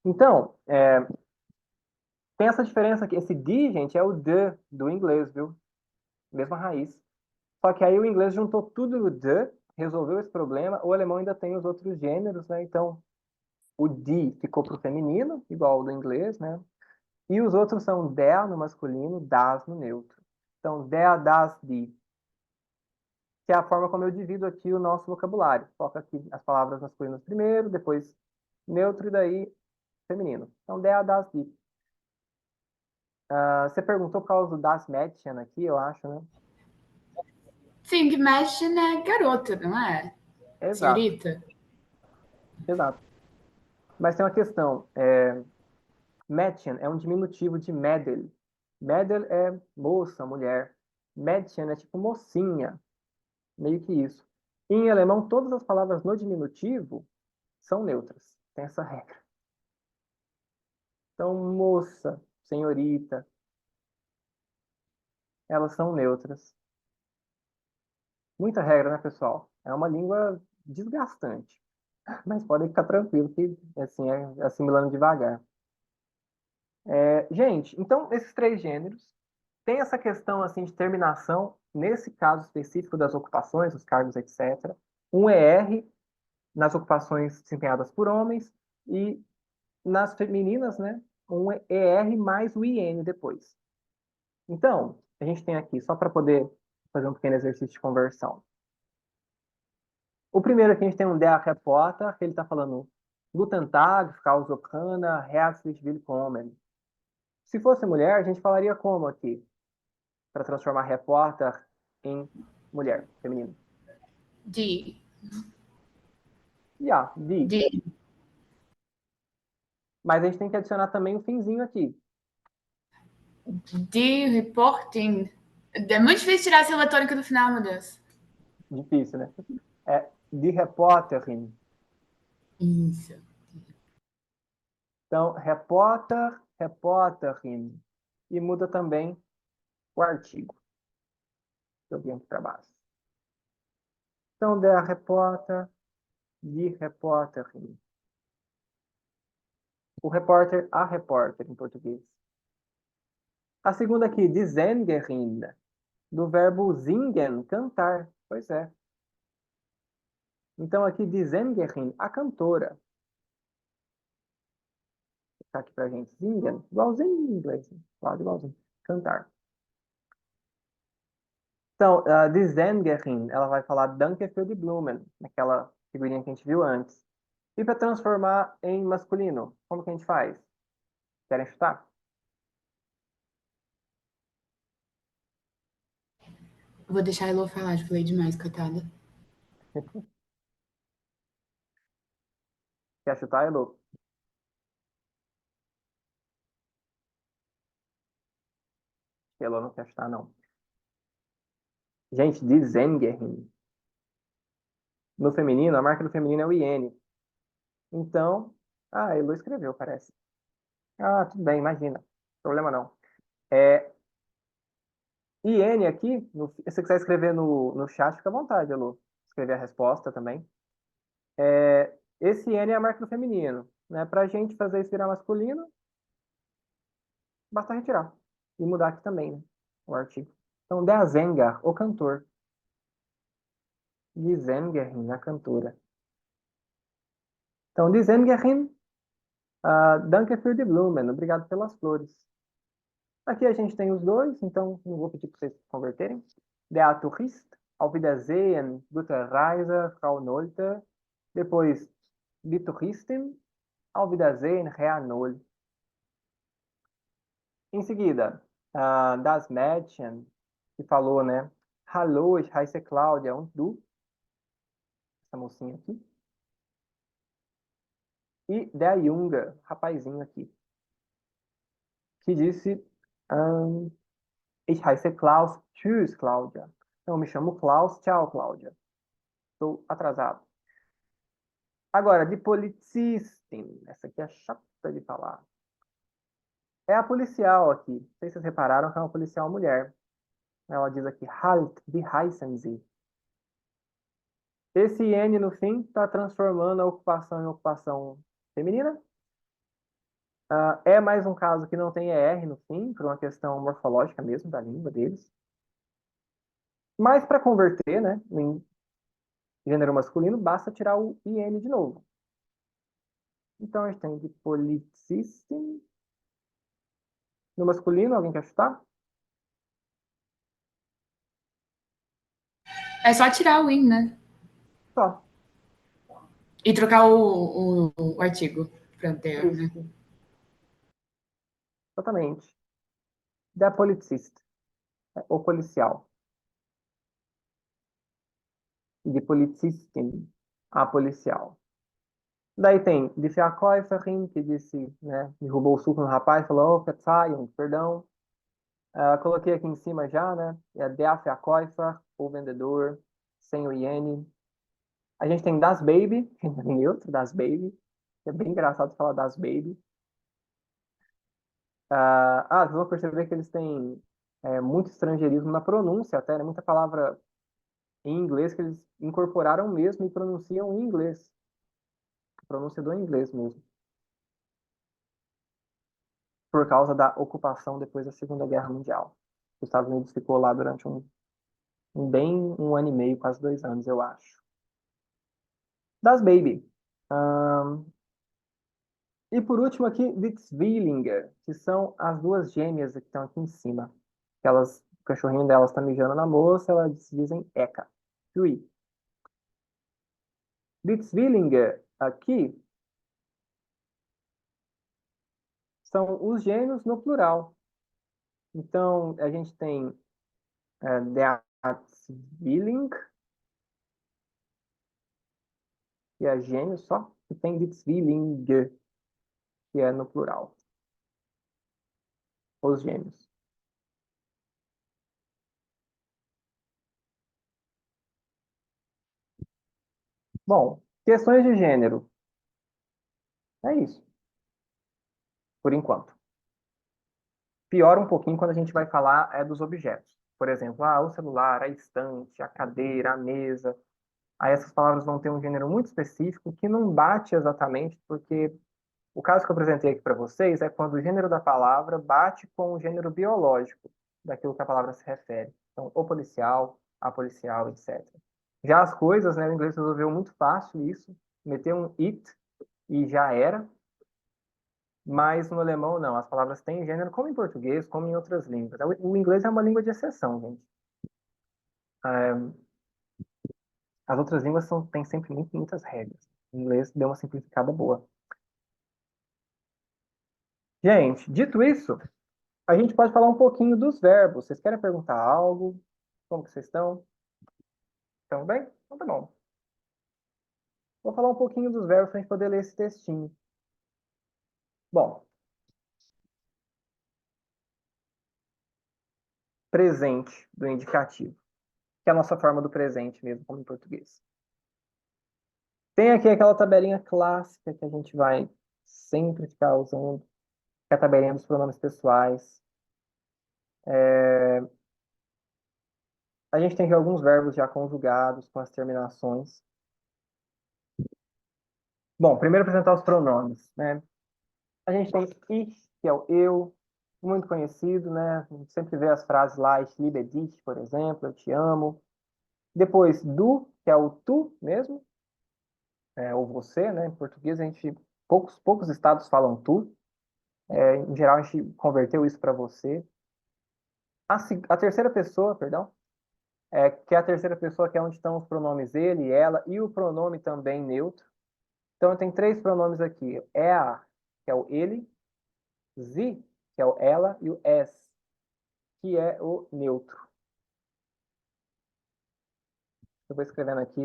Então, tem essa diferença aqui. Esse die, gente, é o de do inglês, viu? mesma raiz. Só que aí o inglês juntou tudo no the, resolveu esse problema. O alemão ainda tem os outros gêneros, né? Então, o die ficou para o feminino, igual ao do inglês, né? E os outros são der no masculino, das no neutro. Então, der, das, die, que é a forma como eu divido aqui o nosso vocabulário. Coloco aqui as palavras masculinas primeiro, depois neutro e daí feminino. Então, der, das, die. Você perguntou por causa do das Mädchen aqui, eu acho, né? Sim, que mexe é garota, não é? Exato, Senhorita? exato. Mas tem uma questão. Mädchen é um diminutivo de Mädel. Mädel é moça, mulher. Mädchen é tipo mocinha, meio que isso. Em alemão, todas as palavras no diminutivo são neutras. Tem essa regra. Então, moça, senhorita, elas são neutras. Muita regra, né, pessoal? É uma língua desgastante. Mas podem ficar tranquilo que, assim, é assimilando devagar. Gente, então, esses três gêneros tem essa questão, assim, de terminação, nesse caso específico das ocupações, os cargos, etc. Um ER nas ocupações desempenhadas por homens e nas femininas, né? Um ER mais o IN depois. Então, a gente tem aqui, só para poder fazer um pequeno exercício de conversão. O primeiro aqui a gente tem um Der Reporter, que ele está falando Guten Tag, Frau Sokrana, Herzlich Willkommen. Se fosse mulher, a gente falaria como aqui? Para transformar repórter em mulher, feminino. De. Yeah, die. De. Mas a gente tem que adicionar também o finzinho aqui. De reporting. É muito difícil tirar essa sílaba tônica do final, meu Deus. Difícil, né? Die Reporterin. Isso. Então, repórter, repórterin. E muda também o artigo. Eu vim aqui para baixo. Então, der Reporter, die Reporterin. O repórter, a repórter em português. A segunda aqui, die Sängerin, do verbo singen, cantar. Pois é. Então, aqui, die Sängerin, a cantora. Vou ficar aqui pra gente. Singen, igualzinho em inglês. Quase igualzinho. Cantar. Então, die Sängerin, ela vai falar Danke für die Blumen, naquela figurinha que a gente viu antes. E para transformar em masculino, como que a gente faz? Querem chutar? Vou deixar a Elo falar, já falei demais, coitada. Quer chutar, Elo? Elo não quer chutar, não. Gente, die Sängerin. No feminino, a marca do feminino é o IN. Então, a Elo escreveu, parece. Ah, tudo bem, imagina. Problema não. IN aqui, se você quiser escrever no chat, fica à vontade, Elo. Escrever a resposta também. Esse N é a marca do feminino. Né? Para a gente fazer isso virar masculino, basta retirar. E mudar aqui também, né? O artigo. Então, der Sänger, o cantor. Die Sängerin, a cantora. Então, die Sängerin, danke für die Blumen. Obrigado pelas flores. Aqui a gente tem os dois, então não vou pedir para vocês converterem. Der Tourist, auf Wiedersehen, gute Reise, Frau Nolte. Depois, die Touristin, auf Wiedersehen, Herr Noll. Em seguida, das Mädchen, que falou, né? Hallo, ich heiße Claudia. Und du? Essa mocinha aqui. E der Junge, rapazinho aqui, que disse ich heiße Klaus. Tschüss, Cláudia. Então, eu me chamo Klaus. Tchau, Cláudia. Estou atrasado. Agora, de Polizistin. Essa aqui é chata de falar. É a policial aqui. Não sei se vocês repararam que é uma policial mulher. Ela diz aqui, Halt, wie heißen Sie? Esse N no fim está transformando a ocupação em ocupação feminina. É mais um caso que não tem ER no fim, por uma questão morfológica mesmo da língua deles. Mas para converter, né, em gênero masculino, basta tirar o IN de novo. Então a gente tem dipoliticíssimo. No masculino, alguém quer chutar? É só tirar o in, né? Só. E trocar o artigo pra ter, né? Isso. Exatamente. Da policista. O policial. De policistin. A policial. Daí tem die Verkäuferin, que disse, né, derrubou o suco no rapaz, falou, oh, Verzeihung, perdão. Coloquei aqui em cima já, né? É der Verkäufer, o vendedor, sem o iene. A gente tem das Baby, neutro, das Baby. É bem engraçado falar das Baby. Vocês vão perceber que eles têm muito estrangeirismo na pronúncia até, né? Muita palavra em inglês que eles incorporaram mesmo e pronunciam em inglês. Pronúncia do inglês mesmo. Por causa da ocupação depois da Segunda Guerra Mundial. Os Estados Unidos ficou lá durante um ano e meio, quase 2 anos, eu acho. Das Baby. E por último aqui, Witzwillinger, que são as duas gêmeas que estão aqui em cima. O cachorrinho delas está mijando na moça, elas dizem Eka. Chui. Witzwillinger aqui são os gêmeos no plural. Então, a gente tem der Zwilling, que é gêmeo só, e tem Witzwillinger, que é no plural. Os gêmeos. Bom, questões de gênero. É isso, por enquanto. Piora um pouquinho quando a gente vai falar dos objetos. Por exemplo, o celular, a estante, a cadeira, a mesa. Aí essas palavras vão ter um gênero muito específico que não bate exatamente, porque o caso que eu apresentei aqui para vocês é quando o gênero da palavra bate com o gênero biológico daquilo que a palavra se refere. Então, o policial, a policial, etc. Já as coisas, né, o inglês resolveu muito fácil isso, meteu um it e já era. Mas no alemão, não. As palavras têm gênero, como em português, como em outras línguas. O inglês é uma língua de exceção, gente. As outras línguas têm sempre muitas regras. O inglês deu uma simplificada boa. Gente, dito isso, a gente pode falar um pouquinho dos verbos. Vocês querem perguntar algo? Como que vocês estão? Estão bem? Então tá bom. Vou falar um pouquinho dos verbos para a gente poder ler esse textinho. Bom, presente do indicativo, que é a nossa forma do presente mesmo, como em português. Tem aqui aquela tabelinha clássica que a gente vai sempre ficar usando, que é a tabelinha dos pronomes pessoais. A gente tem aqui alguns verbos já conjugados com as terminações. Bom, primeiro apresentar os pronomes, né? A gente tem ich, que é o eu, muito conhecido, né? A gente sempre vê as frases lá, ich liebe dich, por exemplo, eu te amo. Depois, du, que é o tu mesmo, ou você, né? Em português, poucos estados falam tu. Em geral, a gente converteu isso para você. A terceira pessoa, perdão, que é a terceira pessoa, que é onde estão os pronomes ele, ela, e o pronome também neutro. Então, tem três pronomes aqui. Er, que é o ele, sie, que é o ela, e o es, que é o neutro. Eu vou escrevendo aqui.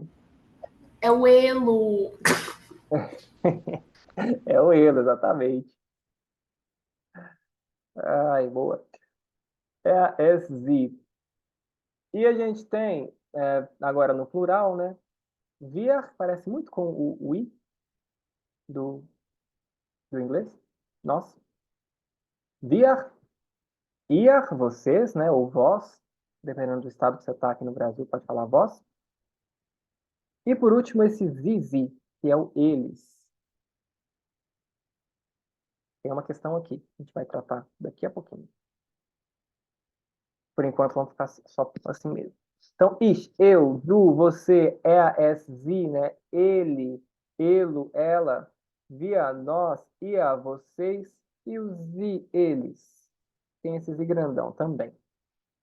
É o elo. É o ele, exatamente. Ai, boa. É a es, sie. E a gente tem, agora no plural, né? Wir parece muito com o we do, do inglês. Nossa. Wir, ihr, vocês, né? Ou vós, dependendo do estado que você está aqui no Brasil, pode falar vós. E por último, esse sie, que é o eles. Tem uma questão aqui, a gente vai tratar daqui a pouquinho. Por enquanto, vamos ficar só assim mesmo. Então, ich, eu, du, você, er, es, sie, né? Ele, elo, ela, wir, nós, ihr, vocês e os sie, eles. Tem esse sie grandão também.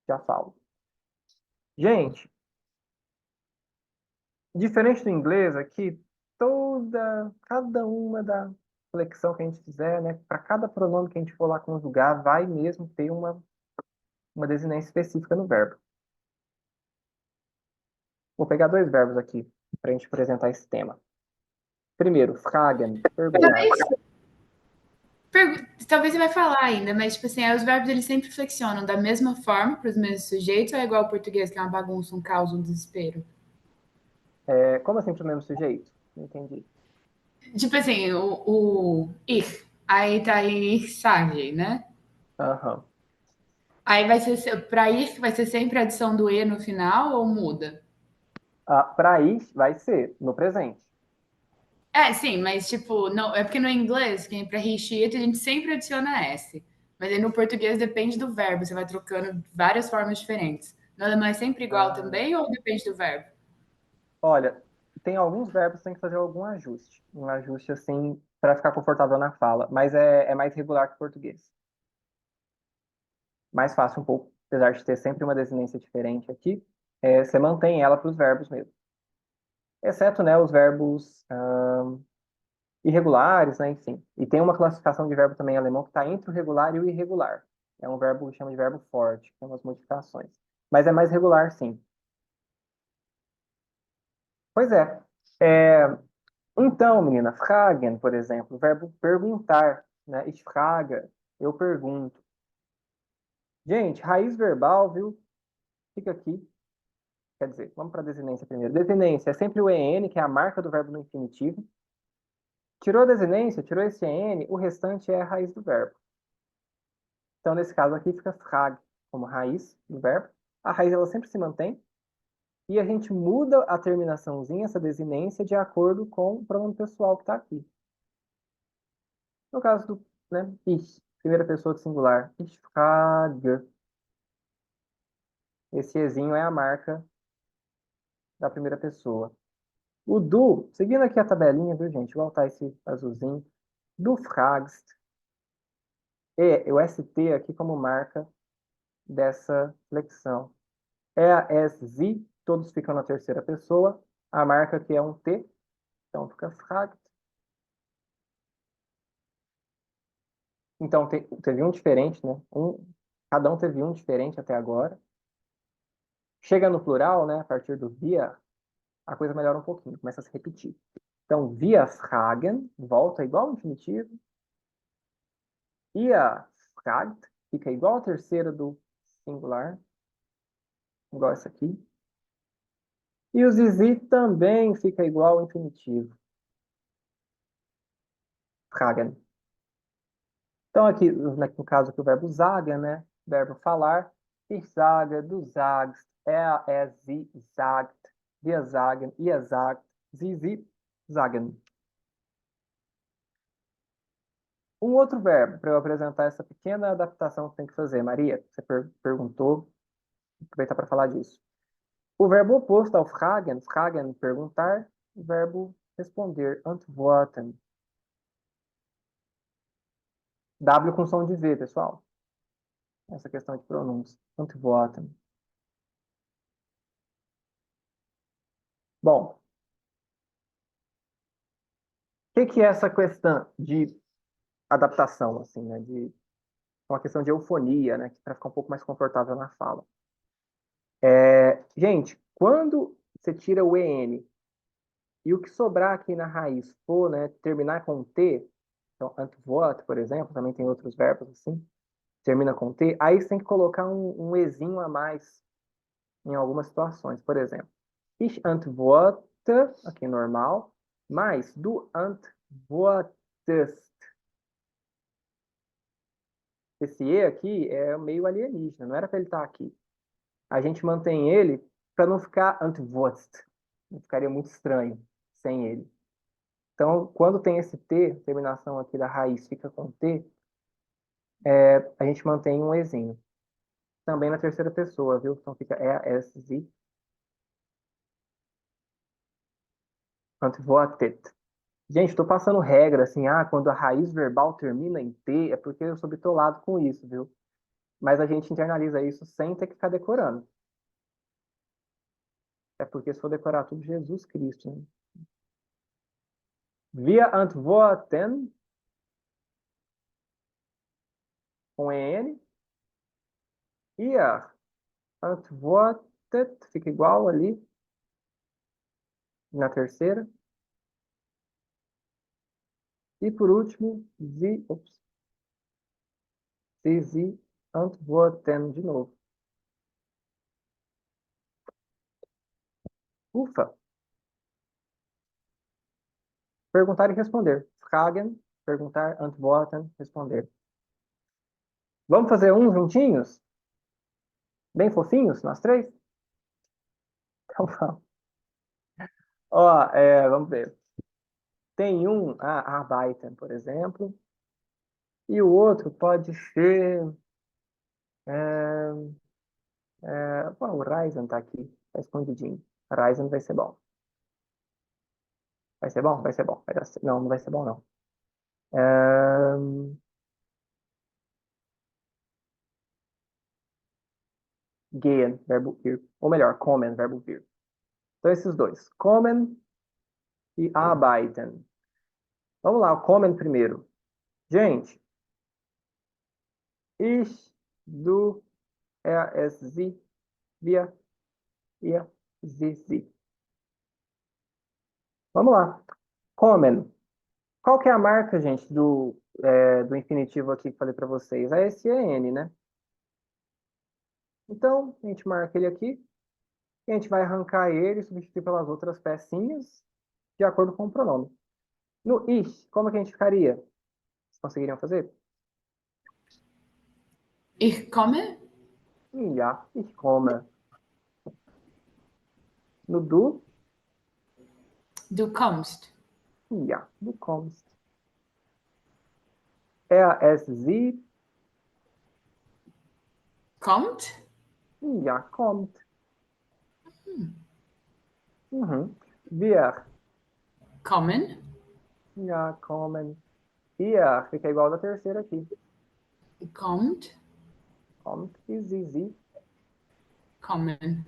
Já falo. Gente, diferente do inglês aqui, cada uma da flexão que a gente fizer, né? Para cada pronome que a gente for lá conjugar, vai mesmo ter uma desinência específica no verbo. Vou pegar dois verbos aqui para a gente apresentar esse tema. Primeiro, fragen, perguntar. Talvez você vai falar ainda, mas tipo assim, os verbos eles sempre flexionam da mesma forma para os mesmos sujeitos ou é igual ao português, que é uma bagunça, um caos, um desespero? Como assim para o mesmo sujeito? Não entendi. Tipo assim, o ich, aí tá aí ich sage, né? Aham. Aí vai ser, para ich vai ser sempre a adição do e no final ou muda? Para ir, vai ser no presente. É, sim, mas tipo, não, é porque no inglês, que para he, she, it, a gente sempre adiciona s. Mas aí no português depende do verbo, você vai trocando várias formas diferentes. No alemão é sempre igual Ah, também ou depende do verbo? olha, tem alguns verbos que tem que fazer algum ajuste. Um ajuste assim para ficar confortável na fala, mas é mais regular que o português. Mais fácil um pouco, apesar de ter sempre uma desinência diferente aqui, você mantém ela para os verbos mesmo. Exceto, né, os verbos irregulares, né, enfim. E tem uma classificação de verbo também em alemão que está entre o regular e o irregular. É um verbo que chama de verbo forte, tem umas modificações. Mas é mais regular, sim. Pois é. Então, menina, fragen, por exemplo, o verbo perguntar, né? Ich frage, eu pergunto. Gente, raiz verbal, viu? Fica aqui. Quer dizer, vamos para a desinência primeiro. Desinência é sempre o en, que é a marca do verbo no infinitivo. Tirou a desinência, tirou esse en, o restante é a raiz do verbo. Então, nesse caso aqui, fica frag como raiz do verbo. A raiz ela sempre se mantém. E a gente muda a terminaçãozinha, essa desinência, de acordo com o pronome pessoal que está aqui. No caso do, né, ich, primeira pessoa do singular. Ich frage. Esse ezinho é a marca da primeira pessoa. O du, seguindo aqui a tabelinha, viu, gente? Vou voltar esse azulzinho. Du fragst. E o ST aqui como marca dessa flexão. É, es, sie, todos ficam na terceira pessoa. A marca aqui é um T, então fica fragt. Então teve um diferente, né? Cada um teve um diferente até agora. Chega no plural, né? A partir do wir, a coisa melhora um pouquinho, começa a se repetir. Então, wir fragen, volta igual ao infinitivo. Ihr fragt, fica igual a terceira do singular, igual essa aqui. E o zizi também fica igual ao infinitivo. Fragen. Então, aqui, no caso aqui, o verbo sagen, né? Verbo falar. Ich sage, du sagst, sie sagt, wir sagen, ihr sagt, sie sagen. Um outro verbo para eu apresentar essa pequena adaptação que tem que fazer. Maria, você perguntou, vou aproveitar para falar disso. O verbo oposto ao fragen, fragen, perguntar, o verbo responder, antworten. W com som de V, pessoal. Essa questão de pronúncia. Antworten. Bom, o que é essa questão de adaptação, assim, né? Uma questão de eufonia, né? Para ficar um pouco mais confortável na fala. Gente, quando você tira o EN e o que sobrar aqui na raiz for, né, terminar com T, então, antwort, por exemplo, também tem outros verbos assim, termina com T, aí você tem que colocar um ezinho a mais em algumas situações. Por exemplo, ich antworte, aqui normal, mas du antwortest. Esse E aqui é meio alienígena, não era para ele estar aqui. A gente mantém ele para não ficar antwortest. Ficaria muito estranho sem ele. Então, quando tem esse T, terminação aqui da raiz fica com T, a gente mantém um Ezinho. Também na terceira pessoa, viu? Então fica E, S, Z. Antvoatet. Gente, estou passando regra, assim, quando a raiz verbal termina em T, é porque eu sou bitolado com isso, viu? Mas a gente internaliza isso sem ter que ficar decorando. É porque se for decorar tudo, Jesus Cristo, né? Wir antworten com EN. Ihr antwortet, fica igual ali na terceira. E por último, sie antworten de novo. Ufa! Perguntar e responder. Fragen, perguntar, antworten, responder. Vamos fazer uns juntinhos? Bem fofinhos, nós três? Então vamos. Ó, vamos ver. Tem um, arbeiten, por exemplo. E o outro pode ser. Bom, o Ryzen tá aqui, tá escondidinho. Ryzen vai ser bom. Vai ser bom? Vai ser bom. Não, não vai ser bom, não. Gehen, verbo ir. Ou melhor, kommen, verbo vir. Então, esses dois. Kommen e arbeiten. Vamos lá, o kommen primeiro. Gente, ich, du, er, es, sie, wir, ihr, sie. Vamos lá. Kommen. Qual que é a marca, gente, do infinitivo aqui que falei para vocês? É esse EN, né? Então, a gente marca ele aqui e a gente vai arrancar ele e substituir pelas outras pecinhas de acordo com o pronome. No ich, como que a gente ficaria? Vocês conseguiriam fazer? Ich komme, Ja, ich komme. No du, du kommst. ja, du kommst. Er, es, sie, Kommt, ja, kommt. Wir, kommen, ja, kommen. Ihr, fica igual da terceira aqui. kommt, Kommt e sie kommen.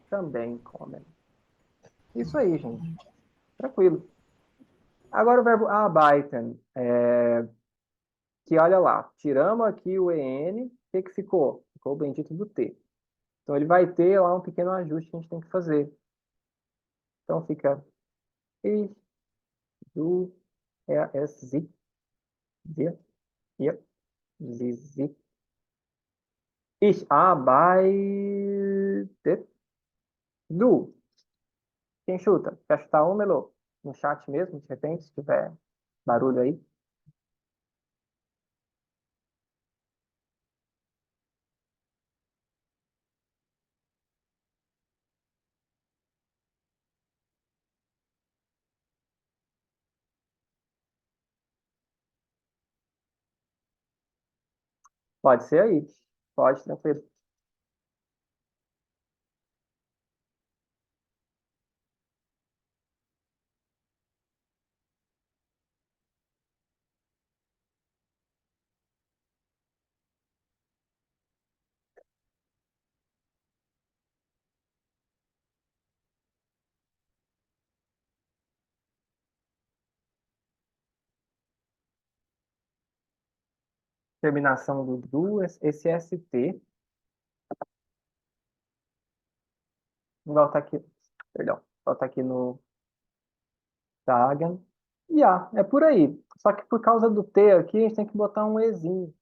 também kommen. Isso aí, gente. Tranquilo. Agora o verbo arbeiten, que olha lá, tiramos aqui o EN, o que que ficou? Ficou o bendito do T. Então ele vai ter lá um pequeno ajuste que a gente tem que fazer. Então fica ich, du, er, es, sie, wir, ihr, sie. Ich arbeite. Du, quem chuta? Quer chutar um, Melô? No chat mesmo, de repente, se tiver barulho aí. Pode ser aí. Pode, tranquilo. Terminação do du, esse ST. Volta aqui. Perdão. Volta aqui no Sagen. E é por aí. Só que por causa do T aqui, a gente tem que botar um Ezinho.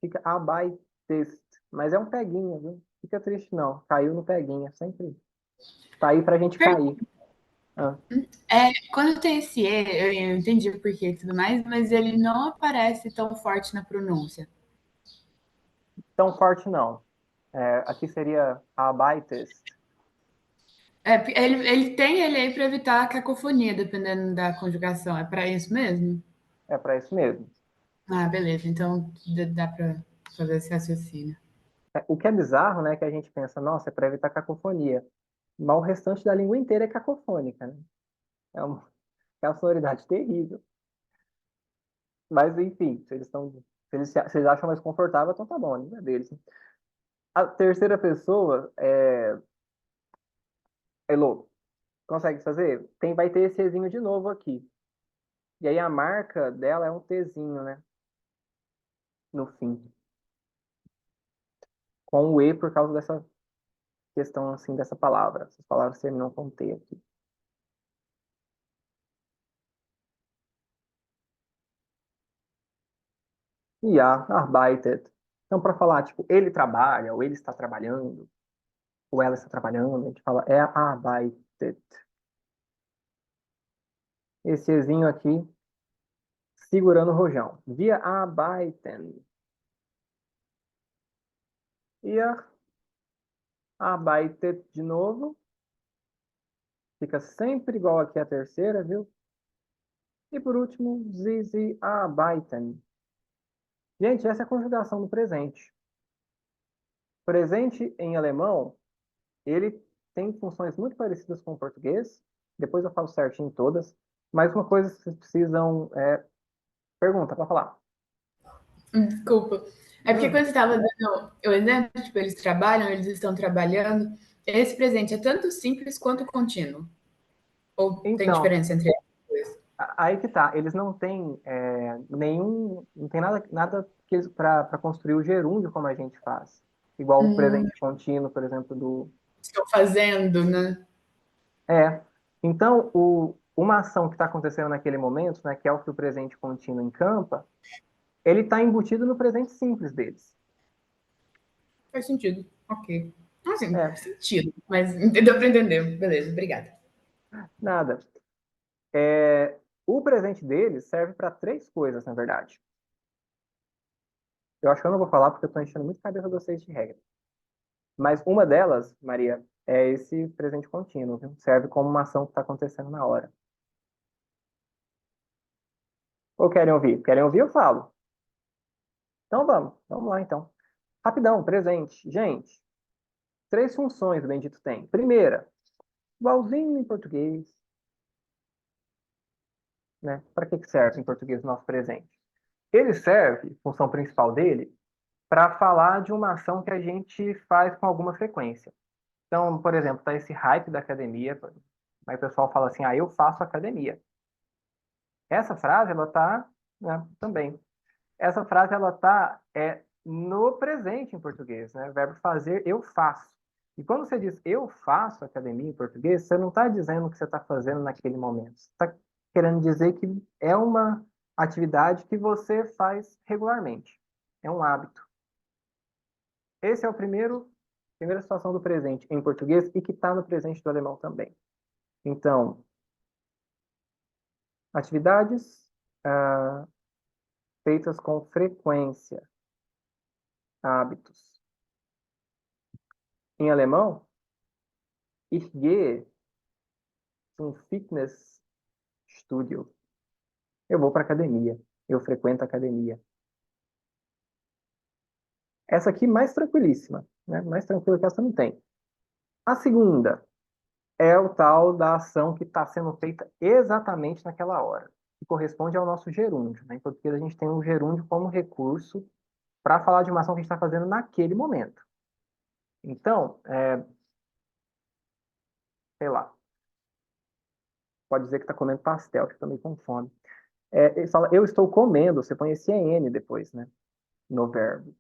Fica abaitest. Mas é um peguinha, viu? Fica triste, não. Caiu no peguinha. Sempre tá aí pra gente cair. Ah. Quando tem esse E, eu entendi o porquê e tudo mais, mas ele não aparece tão forte na pronúncia. Tão forte, não. Aqui seria abaitest. Ele tem ele aí para evitar a cacofonia, dependendo da conjugação. É para isso mesmo? É para isso mesmo. Ah, beleza. Então dá para fazer esse raciocínio. O que é bizarro, né? Que a gente pensa, nossa, é para evitar cacofonia. Mas o restante da língua inteira é cacofônica, né? É uma sonoridade terrível. Mas, enfim, se eles acham mais confortável, então tá bom, a língua é deles. A terceira pessoa é Elô. Consegue fazer? Vai ter esse Ezinho de novo aqui. E aí a marca dela é um Tzinho, né? No fim. Com o E por causa dessa questão, assim, dessa palavra. Essas palavras terminam com T aqui. E a arbeitet. Então, para falar, tipo, ele trabalha, ou ele está trabalhando, ou ela está trabalhando, a gente fala arbeitet. Esse Ezinho aqui, segurando o rojão. Wir arbeiten. Ihr arbeitet de novo. Fica sempre igual aqui a terceira, viu? E por último, sie arbeiten. Gente, essa é a conjugação do presente. Presente em alemão, ele tem funções muito parecidas com o português. Depois eu falo certinho todas. Mas uma coisa que vocês precisam pergunta para falar. Desculpa. É porque quando você estava dando o exemplo, tipo, eles trabalham, eles estão trabalhando, esse presente é tanto simples quanto contínuo? Ou tem Então, diferença entre eles? aí que tá. Eles não têm nenhum, não tem nada para construir o gerúndio como a gente faz. Igual o presente contínuo, por exemplo, do Estão fazendo, né? é. Então, uma ação que está acontecendo naquele momento, né, que é o que o presente contínuo encampa, ele está embutido no presente simples deles. Faz sentido. Ok. Assim, É, faz sentido. Mas deu para entender. Beleza, obrigada. nada. O presente deles serve para três coisas, na verdade. Eu acho que eu não vou falar porque eu estou enchendo muito a cabeça de vocês de regra. Mas uma delas, Maria, é esse presente contínuo, viu? Serve como uma ação que está acontecendo na hora. Ou querem ouvir? Querem ouvir? Eu falo. Então vamos lá então. Rapidão, presente. Gente, três funções o bendito tem. Primeira, igualzinho em português, né? Para que serve em português o nosso presente? Ele serve, função principal dele, para falar de uma ação que a gente faz com alguma frequência. Então, por exemplo, tá esse hype da academia, aí o pessoal fala assim, eu faço academia. Essa frase, ela tá, né, também. Essa frase, ela tá no presente em português, né? O verbo fazer, eu faço. E quando você diz eu faço academia em português, você não está dizendo o que você está fazendo naquele momento. Você está querendo dizer que é uma atividade que você faz regularmente. É um hábito. Esse é o primeira situação do presente em português e que está no presente do alemão também. Então, atividades feitas com frequência, hábitos. Em alemão, ich gehe zum Fitnessstudio. Eu vou para academia. Eu frequento a academia. Essa aqui mais tranquilíssima, né? Mais tranquila que essa não tem. A segunda é o tal da ação que está sendo feita exatamente naquela hora, que corresponde ao nosso gerúndio, né? Em português a gente tem o gerúndio como recurso para falar de uma ação que a gente está fazendo naquele momento. Então, sei lá, pode dizer que está comendo pastel, que também com fome. Ele fala, eu estou comendo, você põe esse EN depois, né? No verbo.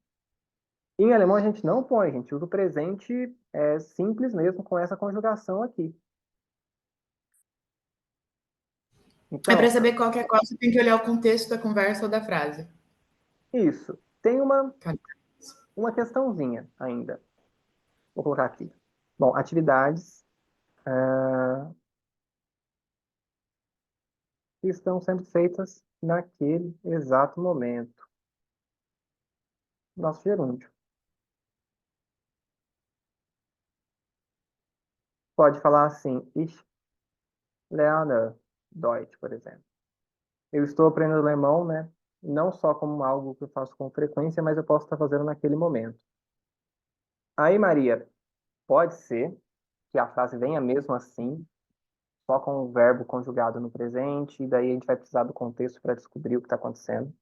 Em alemão a gente não põe, a gente usa o presente simples mesmo com essa conjugação aqui. É para Então, saber qual que é qual, você tem que olhar o contexto da conversa ou da frase. isso. Tem uma questãozinha ainda. Vou colocar aqui. Bom, atividades que estão sendo feitas naquele exato momento. Nosso gerúndio. Pode falar assim, ich lerne Deutsch, por exemplo. Eu estou aprendendo alemão, né? Não só como algo que eu faço com frequência, mas eu posso estar fazendo naquele momento. Aí, Maria, pode ser que a frase venha mesmo assim, só com o verbo conjugado no presente, e daí a gente vai precisar do contexto para descobrir o que está acontecendo.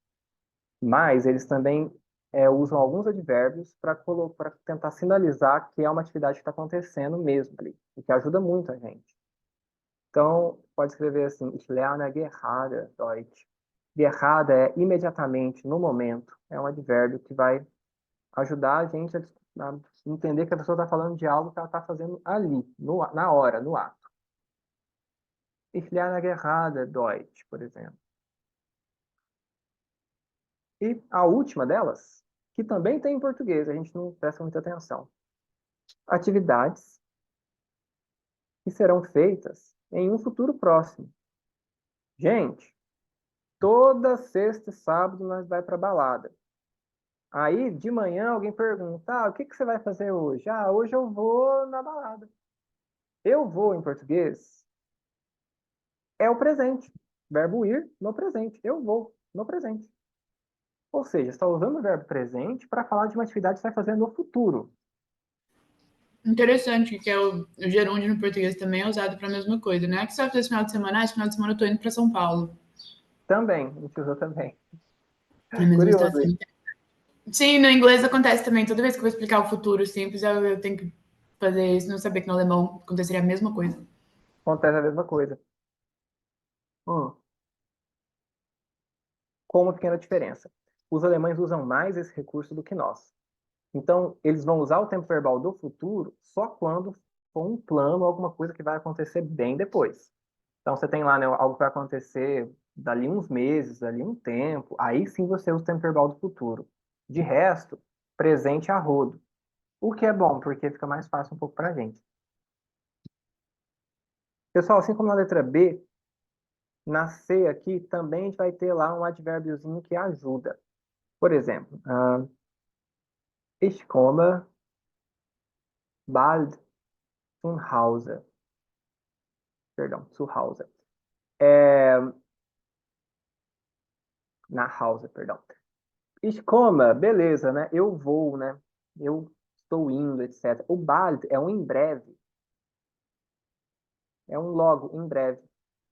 Mas eles também usam alguns advérbios para tentar sinalizar que é uma atividade que está acontecendo mesmo ali, o que ajuda muito a gente. Então, pode escrever assim, ich lerne gerade Deutsch. Gerade é imediatamente, no momento. É um advérbio que vai ajudar a gente a entender que a pessoa está falando de algo que ela está fazendo ali, na hora, no ato. Ich lerne gerade Deutsch, por exemplo. E a última delas, que também tem em português, a gente não presta muita atenção. Atividades que serão feitas em um futuro próximo. Gente, toda sexta e sábado nós vai para balada. Aí, de manhã, alguém pergunta, o que você vai fazer hoje? Hoje eu vou na balada. Eu vou, em português, é o presente. Verbo ir no presente. Eu vou no presente. Ou seja, está usando o verbo presente para falar de uma atividade que você vai fazer no futuro. Interessante que o gerúndio no português também é usado para a mesma coisa, né? O que você vai fazer esse final de semana? Esse final de semana eu tô indo para São Paulo. Também, a gente usou também. É a mesma Curioso situação. isso. Sim, no inglês acontece também. Toda vez que eu vou explicar o futuro simples, eu tenho que fazer isso, não saber que no alemão aconteceria a mesma coisa. Acontece a mesma coisa. Com uma pequena diferença. Os alemães usam mais esse recurso do que nós. Então, eles vão usar o tempo verbal do futuro só quando for um plano, alguma coisa que vai acontecer bem depois. Então, você tem lá, né, algo que vai acontecer dali uns meses, dali um tempo, aí sim você usa o tempo verbal do futuro. De resto, presente a rodo. O que é bom, porque fica mais fácil um pouco para a gente. Pessoal, assim como na letra B, na C aqui também a gente vai ter lá um advérbiozinho que ajuda. Por exemplo, ich komme bald zum Hause. Perdão, zu Hause. Nach Hause, perdão. Ich komme, beleza, né? Eu vou, né? Eu estou indo, etc. O bald é um em breve. É um logo, em breve.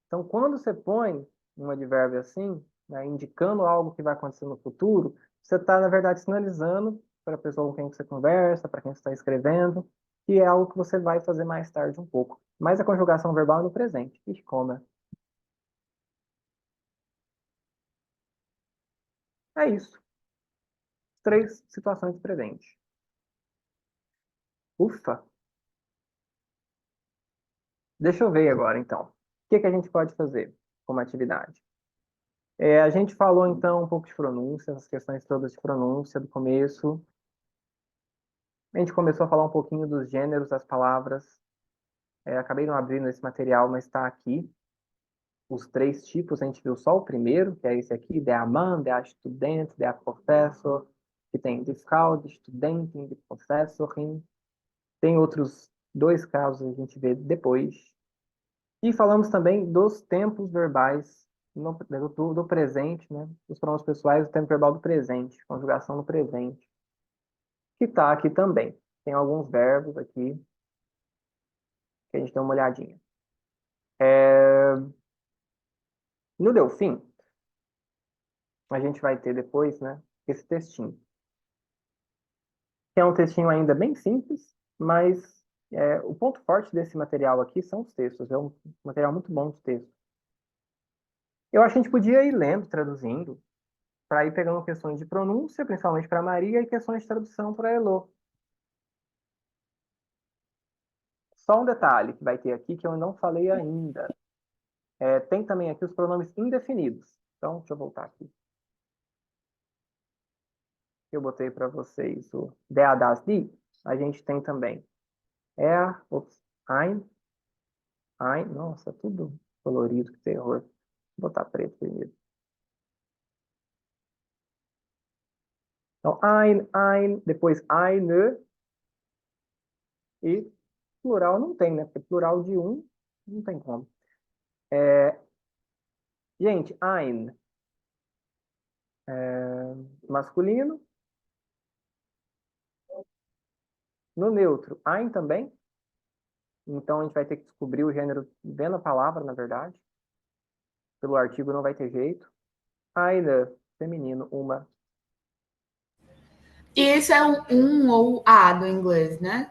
Então, quando você põe um advérbio assim, né, indicando algo que vai acontecer no futuro, você está, na verdade, sinalizando para a pessoa com quem você conversa, para quem você está escrevendo, que é algo que você vai fazer mais tarde um pouco. Mas a conjugação verbal é no presente. Ich komme. É isso. Três situações de presente. Ufa! Deixa eu ver agora, então. O que a gente pode fazer como atividade? A gente falou, então, um pouco de pronúncia, as questões todas de pronúncia do começo. A gente começou a falar um pouquinho dos gêneros das palavras. Acabei não abrindo esse material, mas está aqui. Os três tipos, a gente viu só o primeiro, que é esse aqui, der Mann, der Student, der Professor, que tem die Frau, die Studentin, die Professorin. Tem outros dois casos a gente vê depois. E falamos também dos tempos verbais do presente, né? Os pronomes pessoais, o tempo verbal do presente, conjugação no presente, que está aqui também. Tem alguns verbos aqui que a gente dá uma olhadinha. No Delfim, a gente vai ter depois, né, esse textinho, que é um textinho ainda bem simples, mas o ponto forte desse material aqui são os textos. É um material muito bom de texto. Eu acho que a gente podia ir lendo, traduzindo, para ir pegando questões de pronúncia, principalmente para Maria, e questões de tradução para Elô. Só um detalhe que vai ter aqui que eu não falei ainda. Tem também aqui os pronomes indefinidos. Então, deixa eu voltar aqui. Eu botei para vocês o der, das, die. A gente tem também ein, nossa, tudo colorido, que terror. Vou botar preto primeiro. Então, ein, depois eine, e plural não tem, né? Porque plural de um não tem como. Gente, ein, masculino. No neutro, ein também. Então a gente vai ter que descobrir o gênero vendo a palavra, na verdade. Pelo artigo não vai ter jeito. Eine, feminino, uma. E isso é um ou a do inglês, né?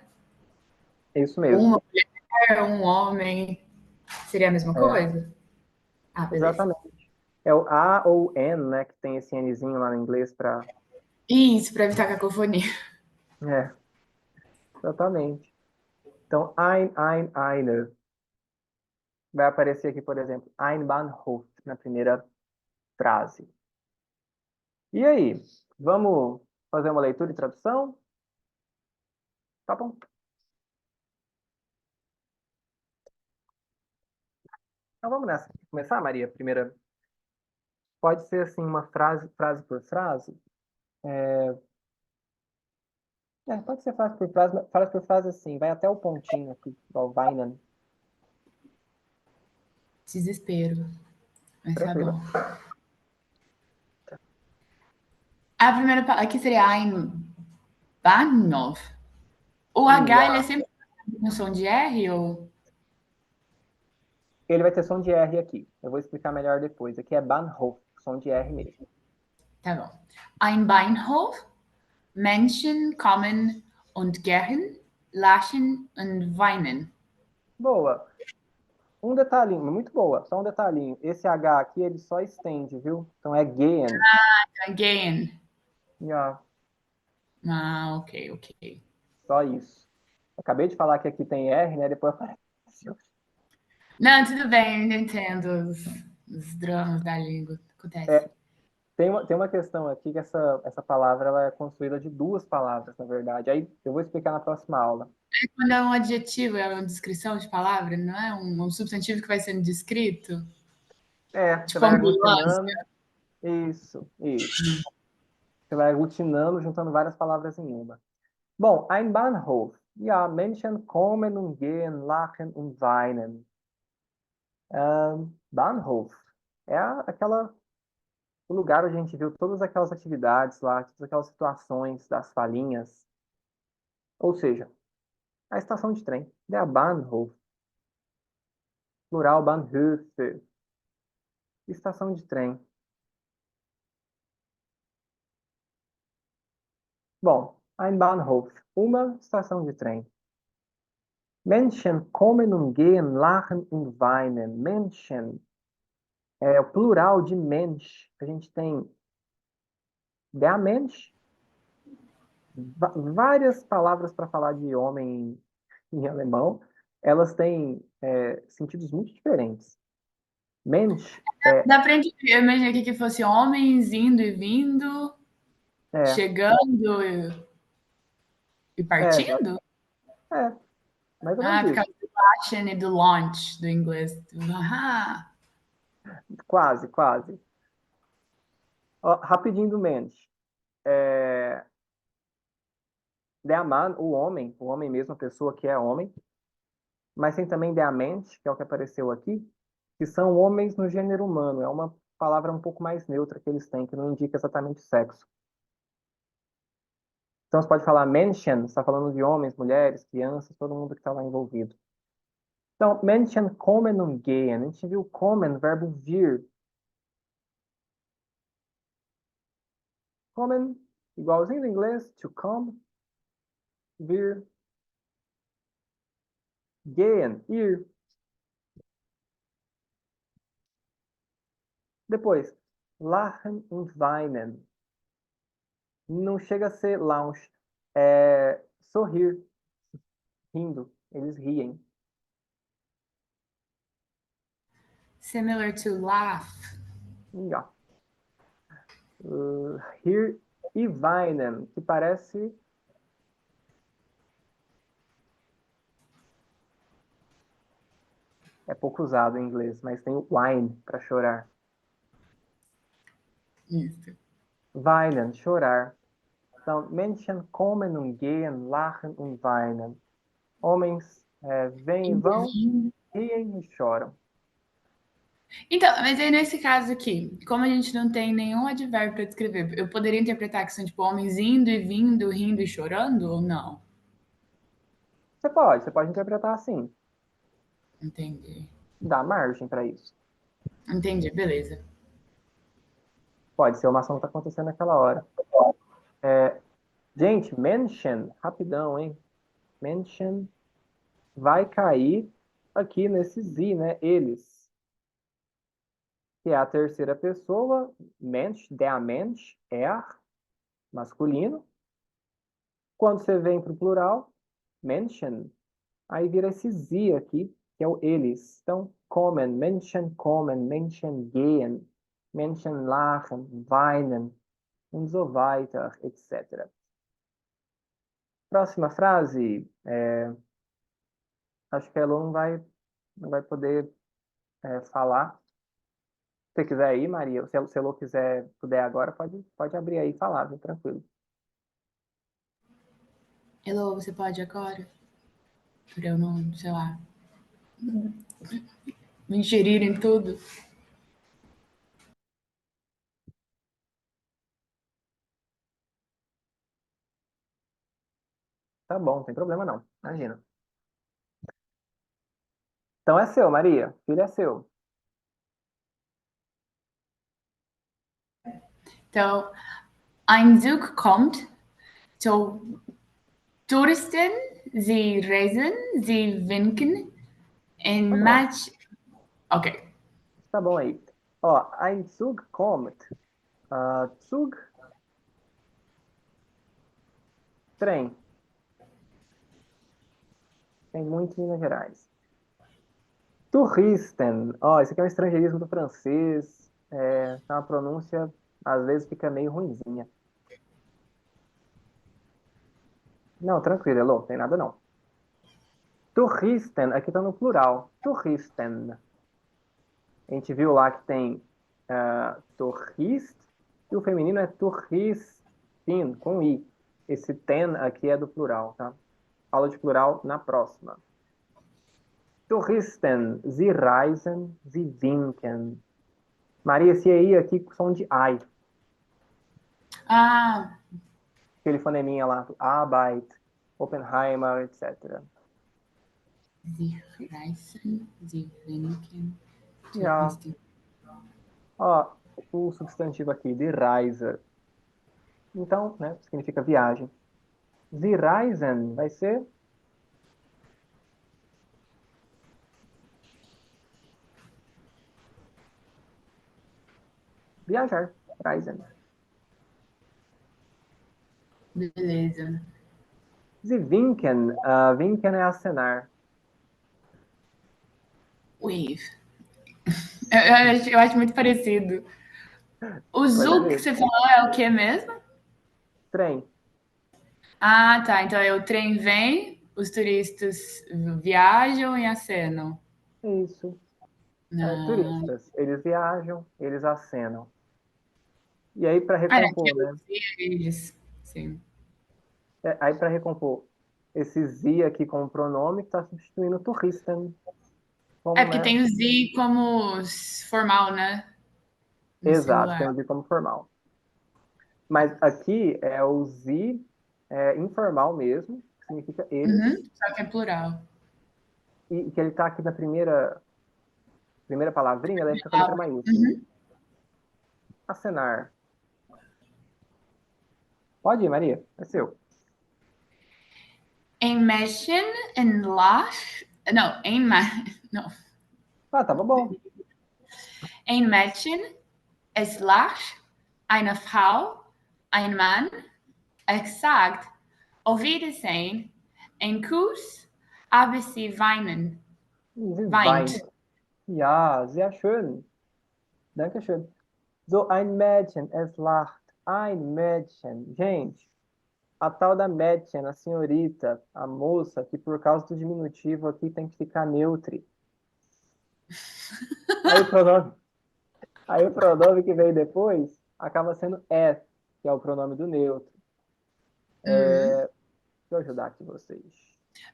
É isso mesmo. Uma mulher, um homem. Seria a mesma É, coisa? Ah, beleza. exatamente. É o A ou N, né? Que tem esse Nzinho lá no inglês para. Isso, para evitar cacofonia. É, exatamente. Então, eine. Vai aparecer aqui, por exemplo, ein Bahnhof, na primeira frase. E aí? Vamos fazer uma leitura e tradução? Tá bom. Então vamos nessa. Começar, Maria? Primeira. Pode ser assim, uma frase por frase. Pode ser frase por frase assim, vai até o pontinho aqui, igual Weinen. Desespero. Mas tá Tranquilo. bom. A primeira palavra aqui seria ein Bahnhof. O H, ele é Já. sempre com som de R ou... Ele vai ter som de R aqui. Eu vou explicar melhor depois. Aqui é Bahnhof, som de R mesmo. Tá bom. Ein Bahnhof, Menschen kommen und gehen, lachen und weinen. Boa. Um detalhinho, muito boa. Só um detalhinho. Esse H aqui, ele só estende, viu? Então é gehen. Gehen. Já. Ah, ok, ok. Só isso. Acabei de falar que aqui tem R, né? Depois aparece. Não, tudo bem, eu entendo os dramas da língua. Acontece. É, tem uma questão aqui que essa palavra ela é construída de duas palavras, na verdade. Aí eu vou explicar na próxima aula. Quando é um adjetivo, é uma descrição de palavra, não é um substantivo que vai sendo descrito? Você Tipo vai ambulância. aglutinando. Isso, isso. Você vai aglutinando, juntando várias palavras em uma. Bom, ein Bahnhof. Ja, Menschen kommen und gehen, lachen und weinen. Bahnhof. Aquela o lugar onde a gente viu todas aquelas atividades lá, todas aquelas situações das falinhas. Ou seja, a estação de trem. Der Bahnhof. Plural Bahnhöfe. Estação de trem. Bom, ein Bahnhof. Uma estação de trem. Menschen kommen und gehen, lachen und weinen. Menschen é o plural de Mensch. A gente tem der Mensch, várias palavras para falar de homem em alemão. Elas têm sentidos muito diferentes. Mensch Dá pra gente, eu imaginei aqui que fosse homens indo e vindo, é, chegando e é, partindo? é, mais ou menos Ah, por isso. causa do lachen e do launch do inglês. Ah, Quase, quase. Ó, rapidinho do Mensch. Der Mann, o homem mesmo, a pessoa que é homem. Mas tem também der Mensch, que é o que apareceu aqui, que são homens no gênero humano. É uma palavra um pouco mais neutra que eles têm, que não indica exatamente sexo. Então você pode falar Menschen, você está falando de homens, mulheres, crianças, todo mundo que está lá envolvido. Então, Menschen kommen und gehen. A gente viu kommen, verbo vir. Kommen, igualzinho do inglês, to come, vir, gehen, ir. Depois, lachen und weinen. Não chega a ser lounge, é sorrir, rindo. Eles riem. similar to laugh. Já. Rir e weinen, que parece pouco usado em inglês, mas tem o whine para chorar. Isso. Weinen, chorar. Então, Menschen kommen und gehen, lachen und weinen. Homens vêm e vão, riem e choram. Então, mas aí nesse caso aqui, como a gente não tem nenhum advérbio para descrever, eu poderia interpretar que são tipo homens indo e vindo, rindo e chorando ou não? Você pode interpretar assim. Entendi. Dá margem para isso. Entendi, beleza. Pode ser uma ação que está acontecendo naquela hora. Gente, mention, rapidão, hein? Mention vai cair aqui nesse Z, né? Eles, que é a terceira pessoa, Mensch, der Mensch, masculino. Quando você vem para o plural, Menschen, aí vira esse Z aqui, que é o eles. Então, kommen, Menschen gehen, Menschen lachen, weinen, und so weiter, etc. Próxima frase, acho que a Elô não vai poder falar. Se você quiser ir, Maria, se a Elô puder agora, pode abrir aí e falar, viu? Tranquilo. Elô, você pode agora? Pra eu não, sei lá, me ingerir em tudo. Tá bom, não tem problema não, imagina. Então é seu, Maria, o filho é seu. Então, ein Zug kommt, so Touristen, sie reisen, sie winken, Tá ein bom, Match. Ok. tá bom aí. Ó, ein Zug kommt. Zug, trem. Tem muito em Minas Gerais. Touristen. Ó, esse aqui é um estrangeirismo do francês. Então a pronúncia às vezes fica meio ruinzinha. Não, tranquilo, Elô, tem nada não. Touristen, aqui tá no plural. Touristen. A gente viu lá que tem tourist e o feminino é touristin, com i. Esse ten aqui é do plural, tá? Aula de plural na próxima. Touristen, sie reisen, sie winken. Maria, esse aí aqui com som de I. Ah, Aquele foneminha lá, Arbeit, Oppenheimer, etc. sie reisen, sie winken, Ja. Touristen. Ó, o substantivo aqui, de Reise. Então, né, significa viagem. Sie reisen vai ser viajar. Reisen. Beleza. Sie winken. Winken é acenar. Wave. Eu acho muito parecido. O Pode Zug que ver. você falou é o que mesmo? Trem. Ah, tá. Então o trem vem, os turistas viajam e acenam. Isso. Ah, Turistas. Eles viajam, eles acenam. E aí, para aqui recompor, eu né? vi eles. Sim. Aí, para recompor, esse sie aqui como pronome que está substituindo o Touristen. É Como, porque né? tem o Z como formal, né? No Exato, singular. tem o sie como formal. Mas aqui é o sie informal mesmo, que significa eles, Uhum, só que é plural. e que ele está aqui na primeira palavrinha, daí fica com a letra maiúscula. Uhum. Acenar. Pode ir, Maria, é seu. Ein Mädchen, ein Lach. Não, não. Ah, tava bom. Ein Mädchen, es lacht. Eine Frau, ein Mann. Es sagt, auf Wiedersehen. Ein Kuss, aber sie weinen. Sie weint. Weint. Ja, sehr schön. Dankeschön. So, ein Mädchen, es lacht. Ein Mädchen. Gente, a tal da Mädchen, a senhorita, a moça, que por causa do diminutivo aqui tem que ficar neutro. Aí o pronome, aí o pronome que veio depois acaba sendo es, que é o pronome do neutro. Uhum. Deixa eu ajudar aqui vocês.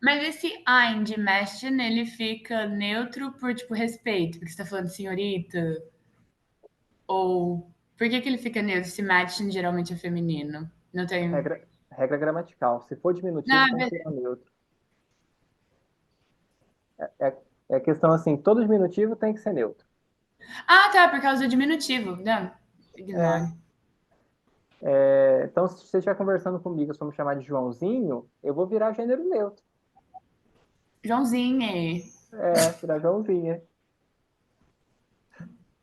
Mas esse ein de Mädchen, ele fica neutro por, tipo, respeito, porque você tá falando de senhorita, ou... Por que que ele fica neutro se Mädchen geralmente é feminino? Não tem... Regra gramatical. Se for diminutivo, Ah, tem que beleza. ficar neutro. É, É questão assim, todo diminutivo tem que ser neutro. Ah, tá, por causa do diminutivo. Não, ignore. Então, se você estiver conversando comigo, se eu me chamar de Joãozinho, eu vou virar gênero neutro. Joãozinho. Virar Joãozinha.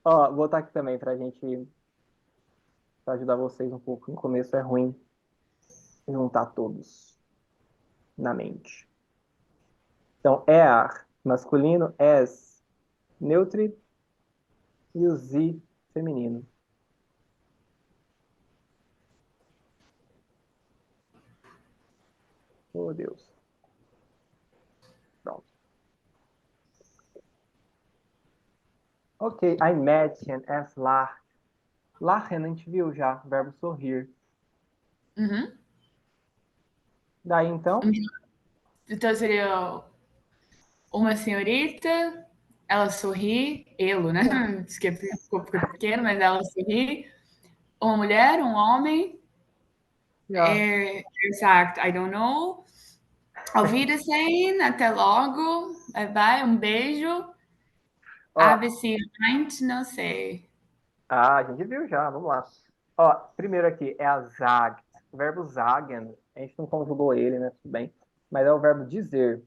Ó, vou botar aqui também pra ajudar vocês um pouco. No começo é ruim juntar todos na mente. Então, er, masculino, es, neutro e o zi, feminino. Oh, Deus. Pronto. Ok, ein Mädchen, es lacht. Lachen, a gente viu já, verbo sorrir. Uhum. Daí, então, Então seria uma senhorita, ela sorri, ele, né? Diz que ficou pequeno, mas ela sorri. Uma mulher, um homem, já. sagt, I don't know. Auf Wiedersehen, até logo, bye bye, um beijo. Ó, ABC Mind, não sei. a gente viu já, vamos lá. Ó, primeiro aqui é a sagt. O verbo sagen, a gente não conjugou ele, né? Tudo bem. Mas é o verbo dizer.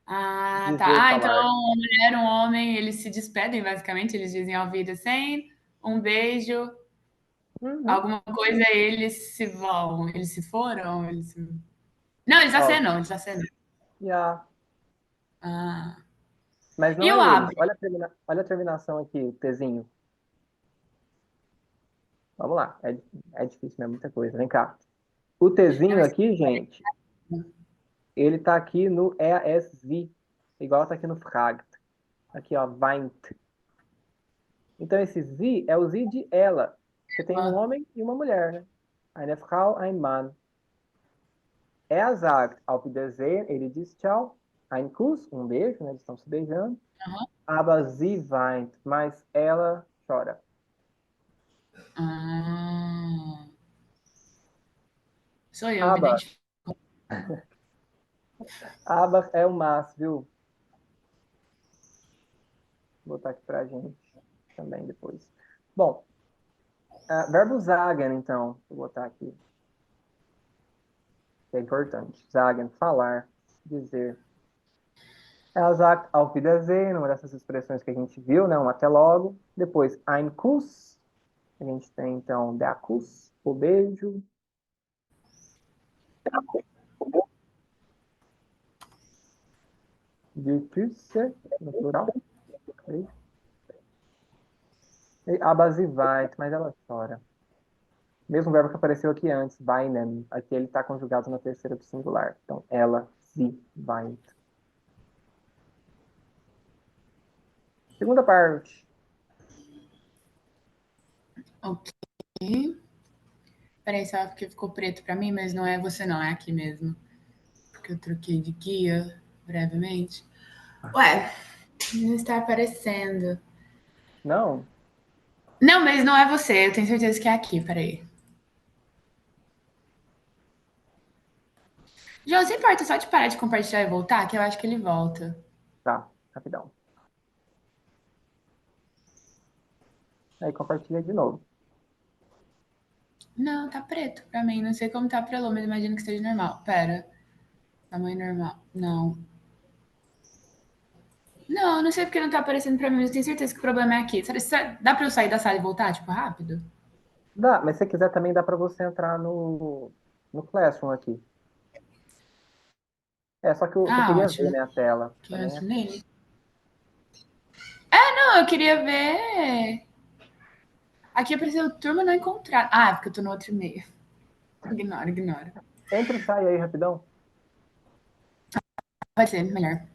Ah, tá. Dizer, Ah, então falar. uma mulher, um homem, eles se despedem, basicamente, eles dizem Auf Wiedersehen, um beijo, Uhum. alguma coisa, eles se vão, eles se foram, eles se... Não, eles Ó, acenam, eles acenam. já. Ah. Mas E não o é eles. abre? Olha a terminação aqui, o Tzinho. Vamos lá. É difícil, é muita coisa. Vem cá. O É, Tzinho mas... aqui, gente, ele tá aqui no ESV, igual tá aqui no Fragt. Aqui, ó, Weint. Então, esse Sie é o Sie de ela. Você tem um homem e uma mulher, né? Eine Frau, ein Mann. Er sagt auf Wiedersehen, ele diz tchau. Ein Kuss, um beijo, né? Eles estão se beijando. Aber sie weint, mas ela chora. Ah, sou eu, me Aber, identifico. aber é o mas, viu? Vou botar aqui pra gente também depois. Bom, verbo sagen, então. Vou botar aqui, que é importante. Sagen, falar, dizer. Er sagt auf Wiedersehen, uma dessas expressões que a gente viu, né? Um até logo. Depois, ein Kuss. A gente tem, então, der Kuss, o beijo. Die Küsse, no plural. Beijo. E aber sie weint, mas ela chora. Mesmo verbo que apareceu aqui antes, weinen. Aqui ele está conjugado na terceira do singular. Então, ela, sie weint. Segunda parte. Ok. Peraí, só porque ficou preto pra mim, mas não é você não, é aqui mesmo. Porque eu troquei de guia brevemente. Ué, não está aparecendo. Não? Não, mas não é você, eu tenho certeza que é aqui, peraí. João, você importa só de parar de compartilhar e voltar? Que eu acho que ele volta. Tá, rapidão. Aí compartilha de novo. Não, tá preto pra mim. Não sei como tá pra Lô, mas imagino que esteja normal. Pera. Tamanho normal. Não. Não, não sei porque não tá aparecendo pra mim, mas eu tenho certeza que o problema é aqui. Dá pra eu sair da sala e voltar, tipo, rápido? Dá, mas se quiser também dá para você entrar no Classroom aqui. Só que eu Ah, queria ver, ótimo. né, a tela. Que eu Também entro nele. Não, eu queria ver. Aqui apareceu turma não encontrada. Ah, é porque eu tô no outro e-mail. Ignora, ignora. Entra e sai aí rapidão. Pode ser, melhor.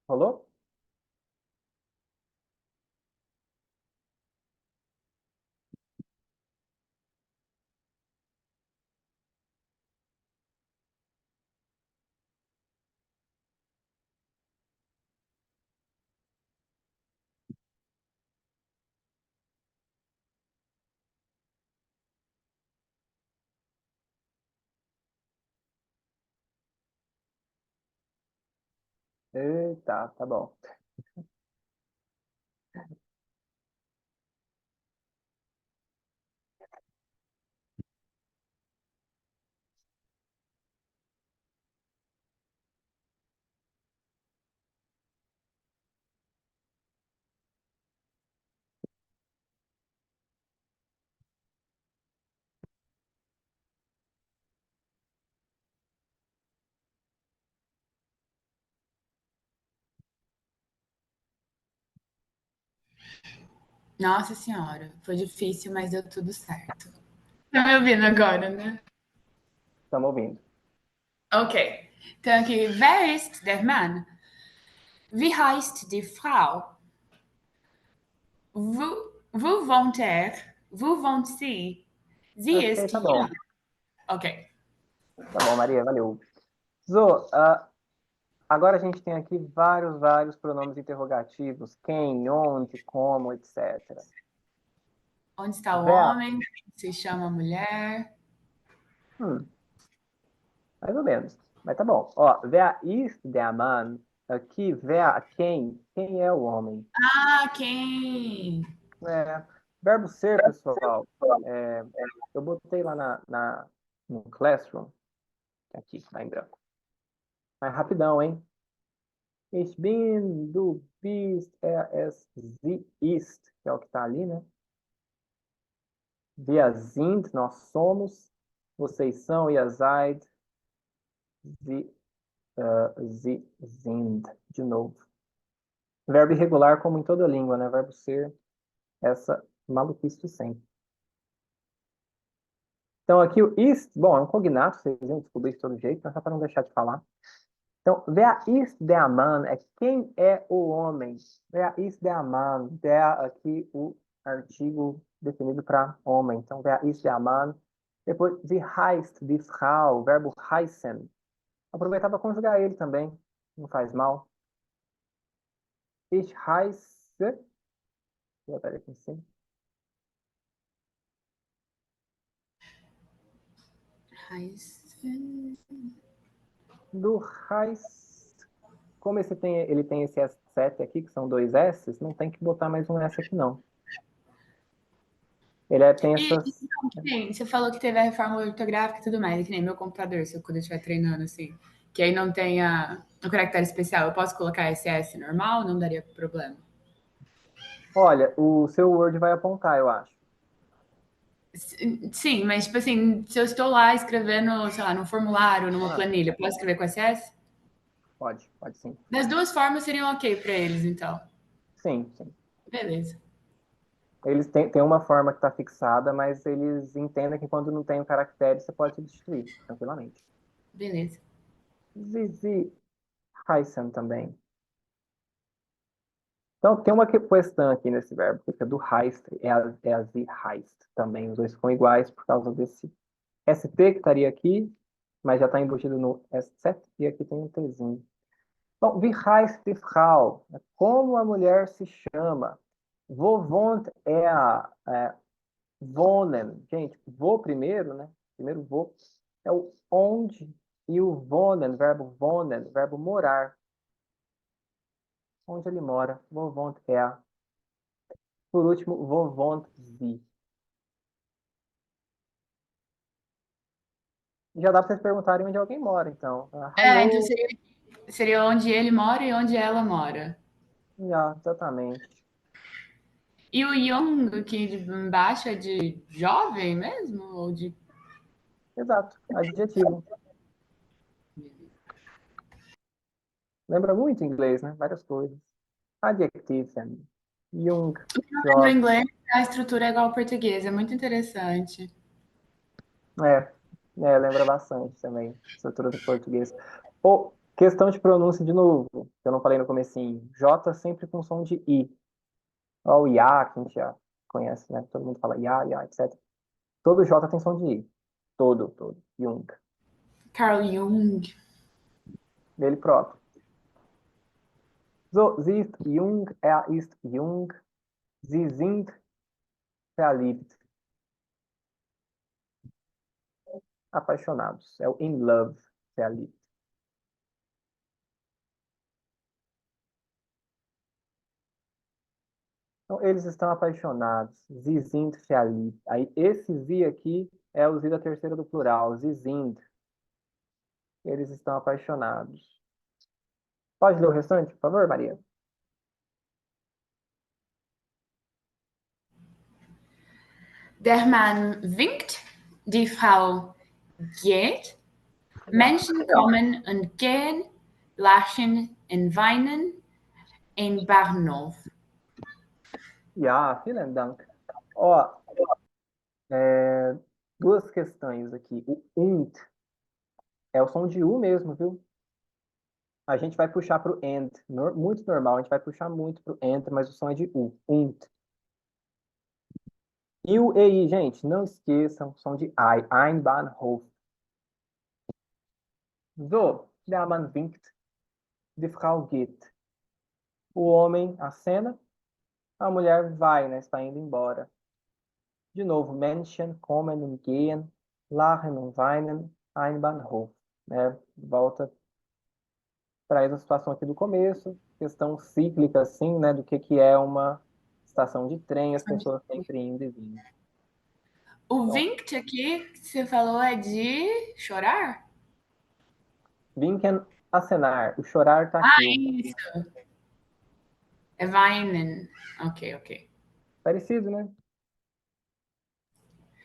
Rolou? Eita, tá bom. Nossa senhora, foi difícil, mas deu tudo certo. Tá me ouvindo agora, né? Estamos ouvindo. Ok. Então aqui, wer ist der Mann? Wie heißt die Frau? Wo wohnt er? Wo wohnt sie? Sie Ok, ist tá bom. jung. Ok. Tá bom, Maria, valeu. Zo, agora a gente tem aqui vários pronomes interrogativos. Quem, onde, como, etc. Onde está o Wer, homem? Se chama mulher? hum, mais ou menos. Mas tá bom. Ó, wer ist der Mann? Aqui, wer, quem é o homem? Ah, quem? É, verbo ser, pessoal, eu botei lá no Classroom, aqui, tá em branco. Mas rapidão, hein? Ich bin, du bist, es, sie ist, que é o que tá ali, né? Wir sind, nós somos, vocês são, ihr seid, sie, sie sind, de novo. Verbo irregular, como em toda língua, né? Verbo ser, essa maluquice de sempre. Então, aqui o ist, bom, é um cognato, vocês iam descobrir de todo jeito, mas só para não deixar de falar. Então, wer ist der Mann? É quem é o homem? Wer ist der Mann? Der, aqui, o artigo definido para homem. Então, wer ist der Mann? Depois, wie heißt die Frau? Verbo heißen. Aproveitar para conjugar ele também. Não faz mal. Ich heiße. Vou botar ele aqui em cima. Do heißt. Como ele tem esse S7 aqui, que são dois S, não tem que botar mais um S aqui, não. Tem E essas. então, que nem, você falou que teve a reforma ortográfica e tudo mais, que nem meu computador, se eu, quando eu estiver treinando, assim, que aí não tenha o caractere especial, eu posso colocar SS normal? Não daria problema? Olha, o seu Word vai apontar, eu acho. Sim, mas tipo assim, se eu estou lá escrevendo, sei lá, num formulário, numa Ah, planilha, posso escrever com SS? pode sim. Das duas formas seriam ok para eles, então. Sim, sim. Beleza, Eles têm uma forma que está fixada, mas eles entendem que quando não tem o caractere, você pode substituir tranquilamente. beleza. Zizi Heisen também. Então, tem uma questão aqui nesse verbo, que é do Heist, é a Sie Heist também. Os dois ficam iguais por causa desse ST que estaria aqui, mas já está embutido no S7, e aqui tem um Tzinho. Bom, wie heißt die Frau? Como a mulher se chama? Wo wohnt er? Wohnen. Gente, vou primeiro, né? Primeiro vou. É o onde e o wohnen, verbo morar. Onde ele mora. Wo wohnt er? Por último, wo wohnt sie? Já dá para vocês perguntarem onde alguém mora, então. Então Hello. seria onde ele mora e onde ela mora. Já, exatamente. E o young aqui de embaixo é de jovem mesmo? Ou de. Exato. Adjetivo. Lembra muito inglês, né? Várias coisas. Adjetiven. Jung. No Jovem. inglês, a estrutura é igual ao português, é muito interessante. É, lembra bastante também, estrutura do português. Ou, questão de pronúncia de novo. que eu não falei no comecinho. J sempre com som de I. Ó, o IA, que a gente já conhece, né? Todo mundo fala IA, etc. Todo J tem som de I. Todo. Jung. Carl Jung. Dele próprio. So, sie ist jung, er ist jung, sie sind verliebt. Apaixonados. É o in love, verliebt. Então, eles estão apaixonados. Sie sind verliebt. Aí, esse sie aqui é o sie da terceira do plural. Sie sind. Eles estão apaixonados. Pode ler o restante, por favor, Maria? Der Mann winkt, die Frau geht, Menschen kommen und gehen, lachen und weinen im Bahnhof. Ja, vielen Dank. Ó, duas questões aqui. O und é o som de U mesmo, viu? A gente vai puxar para o end. Muito normal, a gente vai puxar muito para o end, mas o som é de U. Und. E o EI, gente, não esqueçam, som de I. Ein Bahnhof. So, der Mann winkt, die Frau geht. O homem acena, a mulher vai, né? Está indo embora. De novo, Menschen kommen und gehen, lachen und weinen, ein Bahnhof. Né? Volta para essa situação aqui do começo, questão cíclica, assim, né? Do que é uma estação de trem, as pessoas sempre indo e vindo. O Então, winkt aqui que você falou é de chorar? winken, acenar. O chorar tá aqui. Isso. É weinen. Ok. Parecido, né?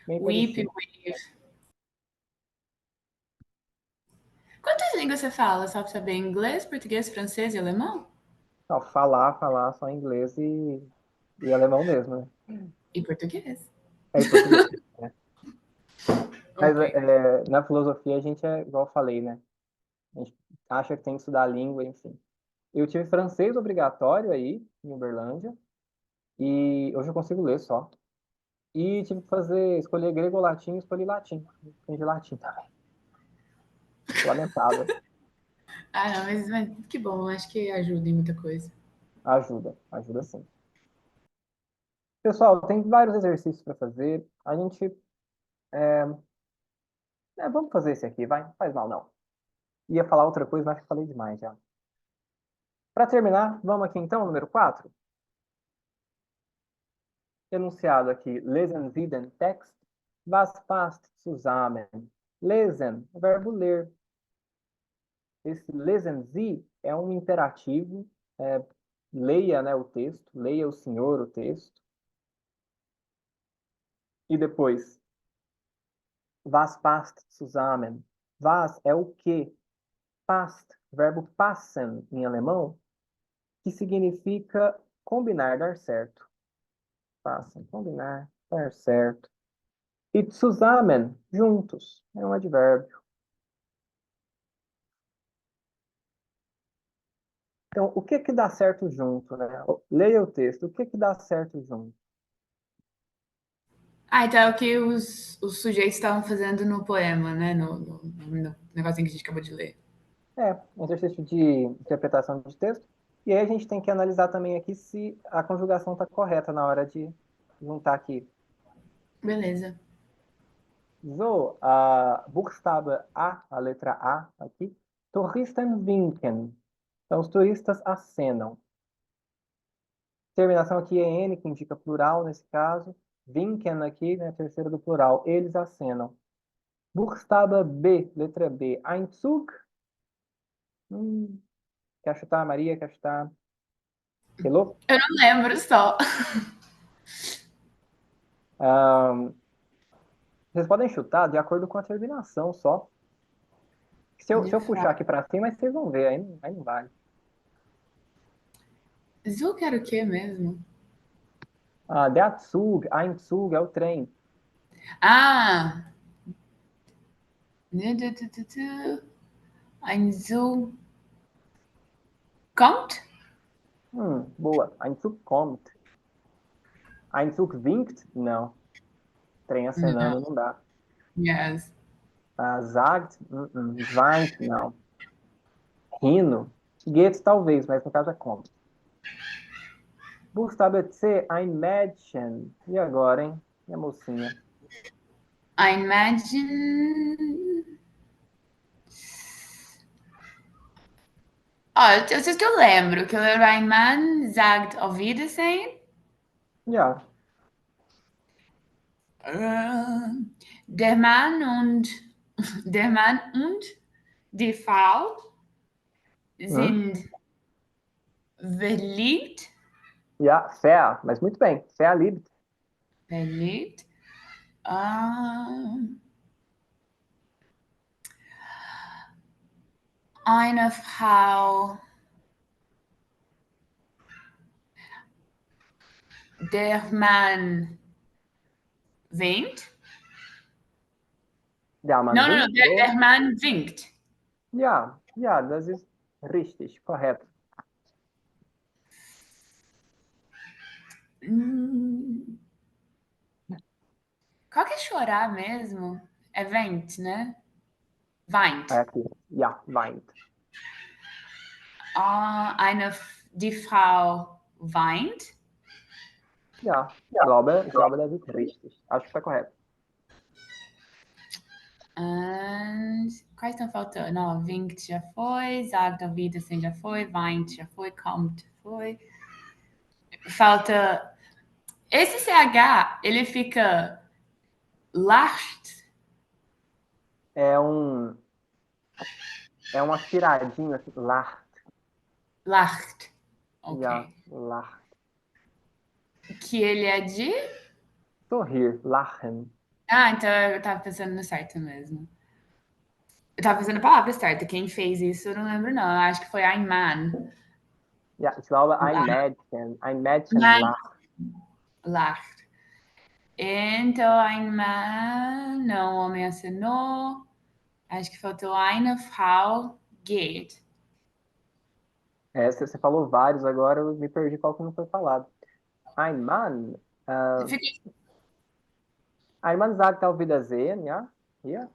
Bem Weep, parecido. weep. Quantas línguas você fala? Só pra saber? Inglês, português, francês e alemão? Ó, falar só inglês e alemão mesmo, né? E português. É em português. Né? Mas Ok. na filosofia a gente é, igual eu falei, né? A gente acha que tem que estudar a língua, enfim. Eu tive francês obrigatório aí, em Uberlândia, e hoje eu consigo ler só. E tive que escolher grego ou latim, escolhi latim. Aprendi latim também. Lamentável. Ah, não, mas que bom, acho que ajuda em muita coisa. Ajuda sim. Pessoal, tem vários exercícios para fazer. A gente. Vamos fazer esse aqui, vai? Não faz mal, não. Ia falar outra coisa, mas acho que falei demais já. Para terminar, vamos aqui então, número 4. Enunciado aqui, lesen Sie den Text? Was passt zusammen? Lesen, o verbo ler. Esse lesen Sie é um imperativo. Leia, né, o texto, leia o senhor o texto. E depois, was passt zusammen? Was é o que? Passt, verbo passen em alemão, que significa combinar, dar certo. Passen, combinar, dar certo. E zusammen, juntos, é um advérbio. Então, o que que dá certo junto, né? Leia o texto, o que que dá certo junto? Ah, então é o que os sujeitos estavam fazendo no poema, né? No negocinho que a gente acabou de ler. Um exercício de interpretação de texto. E aí a gente tem que analisar também aqui se a conjugação está correta na hora de juntar aqui. Beleza. So, a Buchstabe a letra A aqui. Touristen winken. Então, os turistas acenam. Terminação aqui é N, que indica plural nesse caso. Winken aqui, né, terceira do plural. Eles acenam. Buchstabe B, letra B. Ein Zug. Quer chutar, Maria? Quer chutar? Hello? Eu não lembro só. Vocês podem chutar de acordo com a terminação só. Se eu puxar aqui para cima, vocês vão ver, aí não vale. Zug era o quê mesmo? Der Zug, ein Zug é o trem. Ah! Ein Zug. Kommt? Boa. Ein Zug kommt. Ein Zug winkt? Não. Trem acenando não dá. Yes. Sagt? Weint? Não. Rindo? Geht talvez, mas no caso é kommt. Buchstabe C, ein Mädchen. E agora, hein? E a mocinha? Ein Mädchen. Ó, eu sei que eu lembro ein Mann sagt auf Wiedersehen. Ja. Der Mann und die Frau sind verliebt. Ja, fair, mas muito bem. Verliebt. Verliebt. Eine Frau. Der Mann winkt. Der Mann Não, winkt. der Mann winkt. Ja, das ist richtig, korreto. Qual que é chorar mesmo? É weint, né? Weint. É aqui. Ja, weint. Die Frau weint. Ja, ich glaube, das ist richtig. Acho que tá correto. Quais estão faltando? Ó, winkt já foi, sagt auf Wiedersehen já foi, weint já foi, kommt foi. Falta... Esse CH, ele fica lacht. É uma aspiradinha assim, lacht. Lacht. Ok. Ja, lacht. Que ele é de... Sorrir, lachen. Então eu tava pensando no certo mesmo. Eu tava pensando a palavra certa. Quem fez isso eu não lembro, não. Eu acho que foi ein Mann. Ja, ich glaube, ein Mädchen. Ein Mädchen lacht. Lacht. Então, ein Mann... Não, o homem acenou. Acho que faltou eine Frau geht. Você falou vários, agora eu me perdi qual que não foi falado. Ein Mann. Ein Mann sagt auf Wiedersehen, ja? Hier.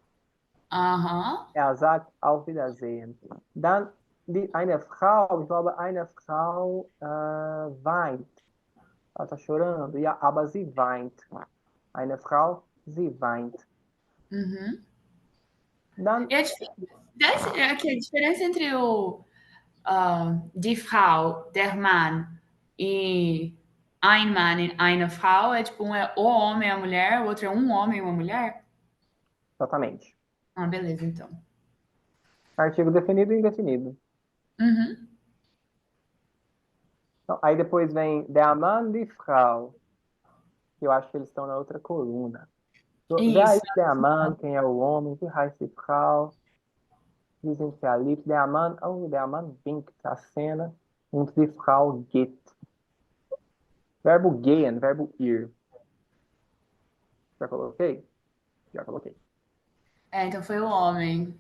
Er sagt auf Wiedersehen. Dann eine Frau, ich glaube, eine Frau weint. Ela tá chorando. Ja, aber sie weint. Eine Frau, sie weint. Dann, E a diferença entre o die Frau, der Mann e ein Mann e eine Frau é tipo, um é o homem e a mulher, o outro é um homem e uma mulher? exatamente. Beleza, então. Artigo definido e indefinido. Então, aí depois vem der Mann, die Frau. Eu acho que eles estão na outra coluna. So, wer ist der Mann? Quem é o homem? Wie heißt die Frau? Sie sind verliebt. Der Mann winkt, acena. Und die Frau geht. Verbo gehen, verbo ir. Já coloquei? Já coloquei. Então foi o homem.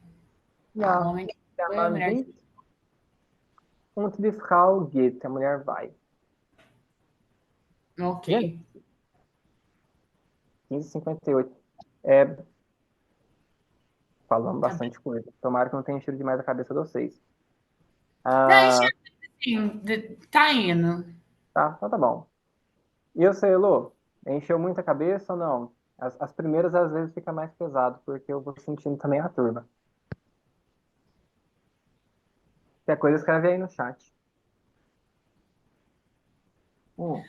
Ja, O homem que der foi a Mann mulher. winkt. Und die Frau geht. A mulher vai. Ok. 15h58. Falamos bastante coisa. Tomara que não tenha enchido demais a cabeça de vocês. Sim, tá indo. Tá, então tá bom. E você, Elô? Encheu muita cabeça ou não? As primeiras às vezes fica mais pesado, porque eu vou sentindo também a turma. Qualquer coisa, escreve aí no chat. Ô,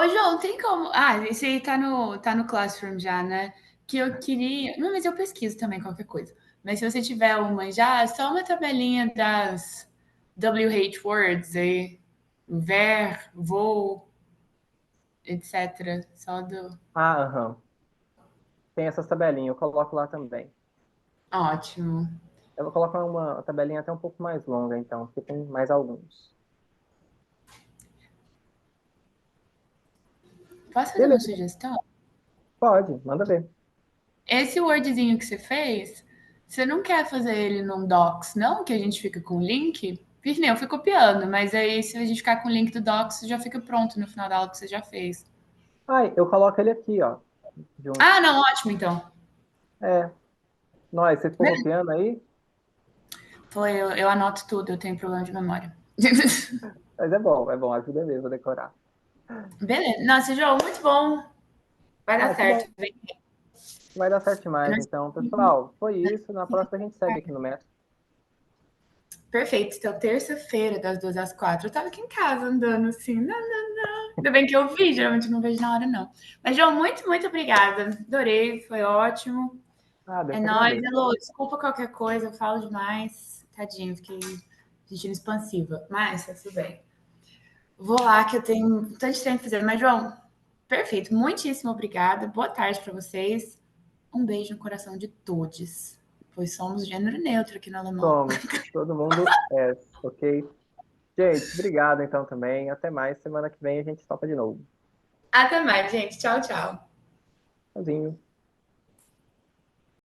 João, tem como... esse aí tá no Classroom já, né? Que eu queria... Não, mas eu pesquiso também qualquer coisa. Mas se você tiver uma já, só uma tabelinha das WH words aí. Ver, vou, etc. Só do... Tem essas tabelinhas, eu coloco lá também. Ótimo. Eu vou colocar uma tabelinha até um pouco mais longa, então, porque tem mais alguns. Posso fazer uma sugestão? Pode, manda ver. Esse Wordzinho que você fez, você não quer fazer ele num Docs, não? Que a gente fica com o link? Porque Porque nem eu fui copiando, mas aí se a gente ficar com o link do Docs, já fica pronto no final da aula que você já fez. Ai, eu coloco ele aqui, ó, junto. Ah, não, ótimo, então. É, nós, você ficou copiando aí? Foi, eu anoto tudo, eu tenho problema de memória. Mas é bom, ajuda mesmo a decorar. Beleza. Nossa, João, muito bom. Vai dar Ah, que bom, certo. Vem. vai dar certo Eu demais. não Então, pessoal, foi isso. Na próxima a gente segue aqui no Metro. Perfeito, então terça-feira, das 2 às 4. Eu tava aqui em casa andando assim. Não, não, não. Ainda bem que eu vi, geralmente eu não vejo na hora, não. Mas, João, muito, muito obrigada. Adorei, foi ótimo. Ah, eu É que nóis. agradeço. Elô, desculpa qualquer coisa, eu falo demais. Tadinho, fiquei sentindo expansiva. Mas, tá tudo bem. Vou lá, que eu tenho tanto treino pra fazer. Mas, João, perfeito. Muitíssimo obrigada. Boa tarde pra vocês. Um beijo no coração de todos. Pois somos gênero neutro aqui no alemão. Somos. Todo mundo é, ok? Gente, obrigado então também. Até mais. Semana que vem a gente topa de novo. Até mais, gente. Tchau, tchau. Tchauzinho.